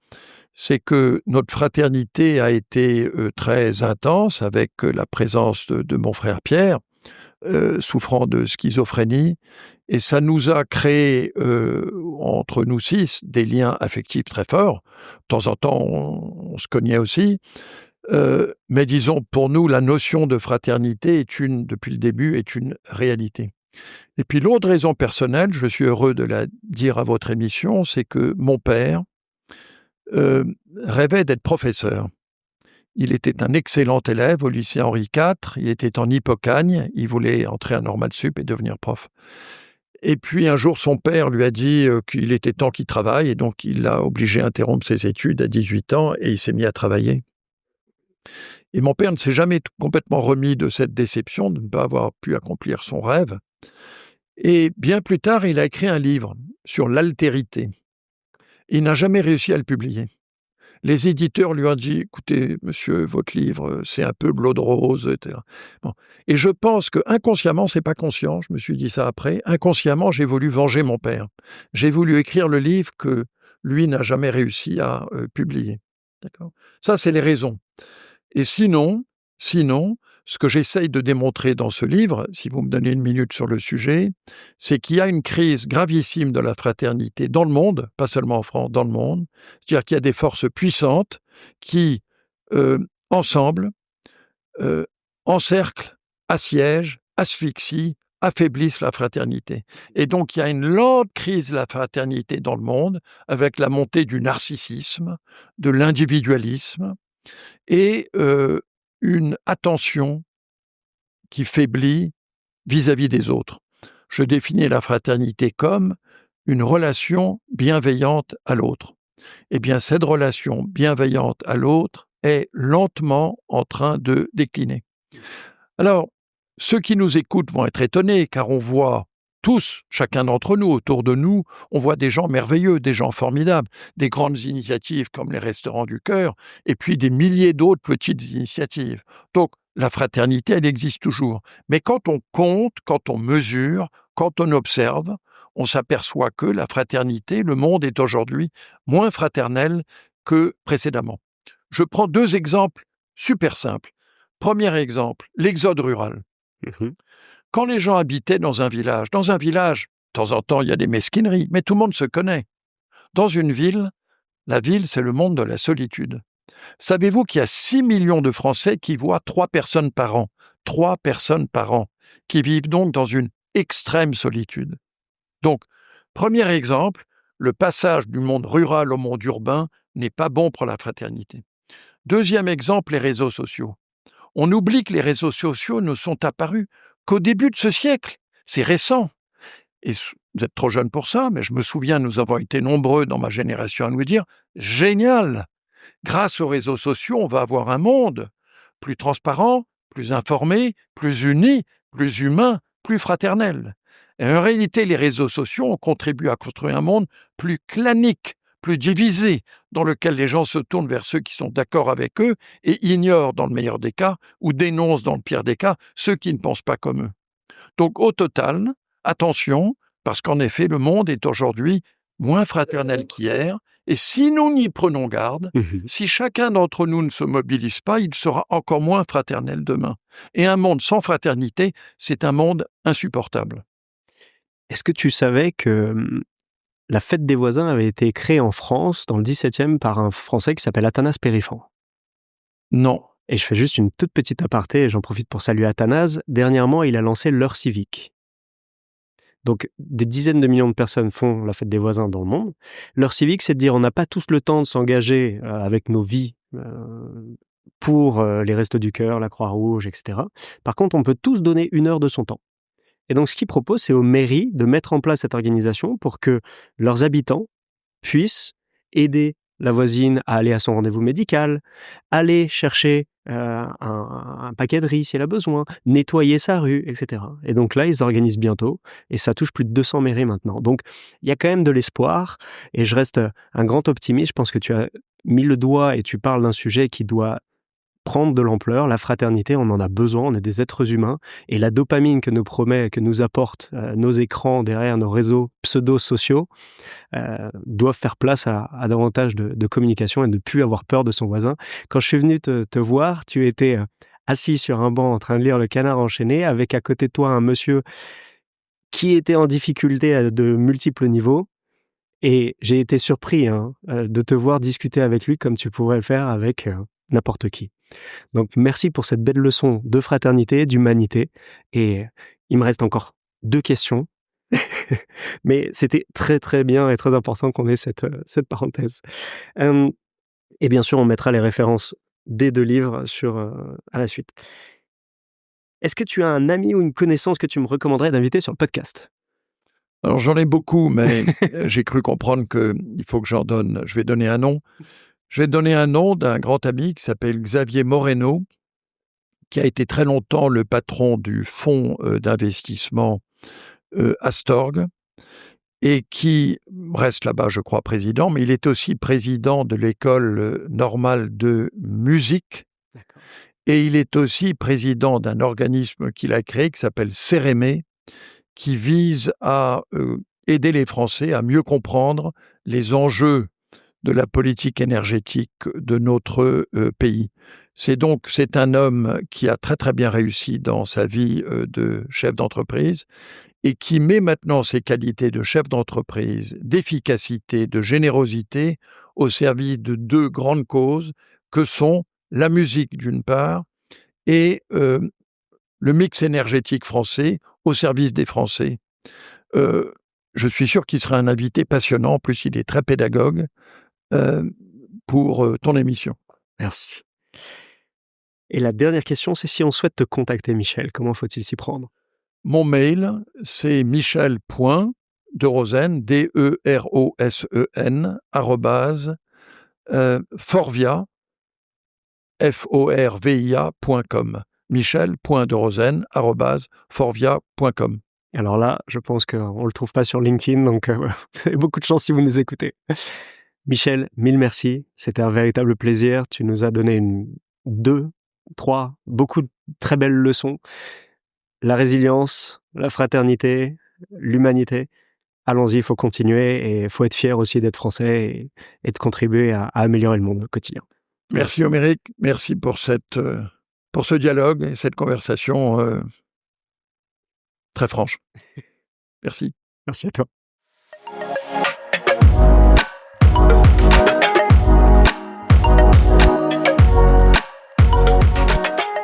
c'est que notre fraternité a été très intense avec la présence de mon frère Pierre, souffrant de schizophrénie, et ça nous a créé, entre nous 6, des liens affectifs très forts. De temps en temps, on se cognait aussi, mais disons, pour nous, la notion de fraternité depuis le début, est une réalité. Et puis l'autre raison personnelle, je suis heureux de la dire à votre émission, c'est que mon père rêvait d'être professeur. Il était un excellent élève au lycée Henri IV, il était en Hippocagne, il voulait entrer à Normal Sup et devenir prof. Et puis un jour, son père lui a dit qu'il était temps qu'il travaille, et donc il l'a obligé à interrompre ses études à 18 ans, et il s'est mis à travailler. Et mon père ne s'est jamais complètement remis de cette déception de ne pas avoir pu accomplir son rêve. Et bien plus tard, il a écrit un livre sur l'altérité. Il n'a jamais réussi à le publier. Les éditeurs lui ont dit « Écoutez, monsieur, votre livre, c'est un peu de l'eau de rose, etc. » Bon. Et je pense que inconsciemment, c'est pas conscient, je me suis dit ça après, inconsciemment, j'ai voulu venger mon père. J'ai voulu écrire le livre que lui n'a jamais réussi à publier. D'accord ? Ça, c'est les raisons. Et sinon, ce que j'essaye de démontrer dans ce livre, si vous me donnez 1 minute sur le sujet, c'est qu'il y a une crise gravissime de la fraternité dans le monde, pas seulement en France, dans le monde. C'est-à-dire qu'il y a des forces puissantes qui, ensemble, encerclent, assiègent, asphyxient, affaiblissent la fraternité. Et donc, il y a une lente crise de la fraternité dans le monde, avec la montée du narcissisme, de l'individualisme, et une attention qui faiblit vis-à-vis des autres. Je définis la fraternité comme une relation bienveillante à l'autre. Eh bien, cette relation bienveillante à l'autre est lentement en train de décliner. Alors, ceux qui nous écoutent vont être étonnés, car on voit tous, chacun d'entre nous, autour de nous, on voit des gens merveilleux, des gens formidables, des grandes initiatives comme les Restaurants du Cœur, et puis des milliers d'autres petites initiatives. Donc, la fraternité, elle existe toujours. Mais quand on compte, quand on mesure, quand on observe, on s'aperçoit que la fraternité, le monde est aujourd'hui moins fraternel que précédemment. Je prends 2 exemples super simples. Premier exemple, l'exode rural. Quand les gens habitaient dans un village, de temps en temps, il y a des mesquineries, mais tout le monde se connaît. Dans une ville, la ville, c'est le monde de la solitude. Savez-vous qu'il y a 6 millions de Français qui voient 3 personnes par an, 3 personnes par an, qui vivent donc dans une extrême solitude. Donc, premier exemple, le passage du monde rural au monde urbain n'est pas bon pour la fraternité. Deuxième exemple, les réseaux sociaux. On oublie que les réseaux sociaux ne sont apparus qu'au début de ce siècle. C'est récent. Et vous êtes trop jeune pour ça, mais je me souviens, nous avons été nombreux dans ma génération à nous dire « Génial ! Grâce aux réseaux sociaux, on va avoir un monde plus transparent, plus informé, plus uni, plus humain, plus fraternel. » Et en réalité, les réseaux sociaux ont contribué à construire un monde plus clanique, plus divisé, dans lequel les gens se tournent vers ceux qui sont d'accord avec eux et ignorent dans le meilleur des cas ou dénoncent dans le pire des cas ceux qui ne pensent pas comme eux. Donc au total, attention, parce qu'en effet, le monde est aujourd'hui moins fraternel qu'hier, et si nous n'y prenons garde, si chacun d'entre nous ne se mobilise pas, il sera encore moins fraternel demain. Et un monde sans fraternité, c'est un monde insupportable. Est-ce que tu savais que la fête des voisins avait été créée en France, dans le 17e, par un Français qui s'appelle Athanase Périfan? Non. Et je fais juste une toute petite aparté, et j'en profite pour saluer Athanase. Dernièrement, il a lancé l'heure civique. Donc, des dizaines de millions de personnes font la fête des voisins dans le monde. L'heure civique, c'est de dire on n'a pas tous le temps de s'engager avec nos vies pour les Restos du Cœur, la Croix-Rouge, etc. Par contre, on peut tous donner 1 heure de son temps. Et donc, ce qu'il propose, c'est aux mairies de mettre en place cette organisation pour que leurs habitants puissent aider la voisine à aller à son rendez-vous médical, aller chercher un paquet de riz si elle a besoin, nettoyer sa rue, etc. Et donc là, ils organisent bientôt, et ça touche plus de 200 mairies maintenant. Donc, il y a quand même de l'espoir, et je reste un grand optimiste. Je pense que tu as mis le doigt et tu parles d'un sujet qui doit prendre de l'ampleur. La fraternité, on en a besoin, on est des êtres humains, et la dopamine que nous apportent nos écrans derrière nos réseaux pseudo-sociaux doivent faire place à davantage de communication et de ne plus avoir peur de son voisin. Quand je suis venu te voir, tu étais assis sur un banc en train de lire Le Canard enchaîné, avec à côté de toi un monsieur qui était en difficulté à de multiples niveaux, et j'ai été surpris de te voir discuter avec lui comme tu pourrais le faire avec n'importe qui. Donc, merci pour cette belle leçon de fraternité, d'humanité. Et il me reste encore 2 questions. Mais c'était très, très bien et très important qu'on ait cette parenthèse. Et bien sûr, on mettra les références des 2 livres à la suite. Est-ce que tu as un ami ou une connaissance que tu me recommanderais d'inviter sur le podcast? Alors, j'en ai beaucoup, mais j'ai cru comprendre qu'il faut que j'en donne. Je vais donner un nom. Je vais donner un nom d'un grand ami qui s'appelle Xavier Moreno, qui a été très longtemps le patron du fonds d'investissement Astorg, et qui reste là-bas, je crois, président, mais il est aussi président de l'école normale de musique. D'accord. Et il est aussi président d'un organisme qu'il a créé qui s'appelle Cérémé, qui vise à aider les Français à mieux comprendre les enjeux de la politique énergétique de notre pays. C'est un homme qui a très très bien réussi dans sa vie de chef d'entreprise et qui met maintenant ses qualités de chef d'entreprise, d'efficacité, de générosité au service de 2 grandes causes que sont la musique d'une part et le mix énergétique français au service des Français. Je suis sûr qu'il sera un invité passionnant, en plus il est très pédagogue, pour ton émission. Merci. Et la dernière question, c'est si on souhaite te contacter, Michel, comment faut-il s'y prendre? Mon mail, c'est michel.derosen, DEROSEN, @forvia, FORVIA.com. michel.derosen, @forvia.com. Alors là, je pense qu'on ne le trouve pas sur LinkedIn, donc vous avez beaucoup de chance si vous nous écoutez. Michel, 1000 merci. C'était un véritable plaisir. Tu nous as donné 2, 3, beaucoup de très belles leçons. La résilience, la fraternité, l'humanité. Allons-y, il faut continuer et il faut être fier aussi d'être français et de contribuer à améliorer le monde au quotidien. Merci Oméric, merci pour ce dialogue et cette conversation très franche. Merci. Merci à toi.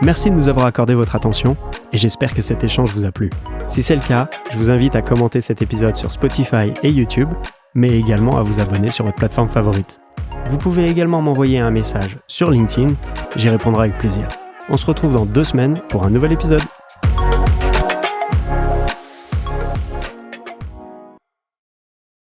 Merci de nous avoir accordé votre attention et j'espère que cet échange vous a plu. Si c'est le cas, je vous invite à commenter cet épisode sur Spotify et YouTube, mais également à vous abonner sur votre plateforme favorite. Vous pouvez également m'envoyer un message sur LinkedIn, j'y répondrai avec plaisir. On se retrouve dans 2 semaines pour un nouvel épisode.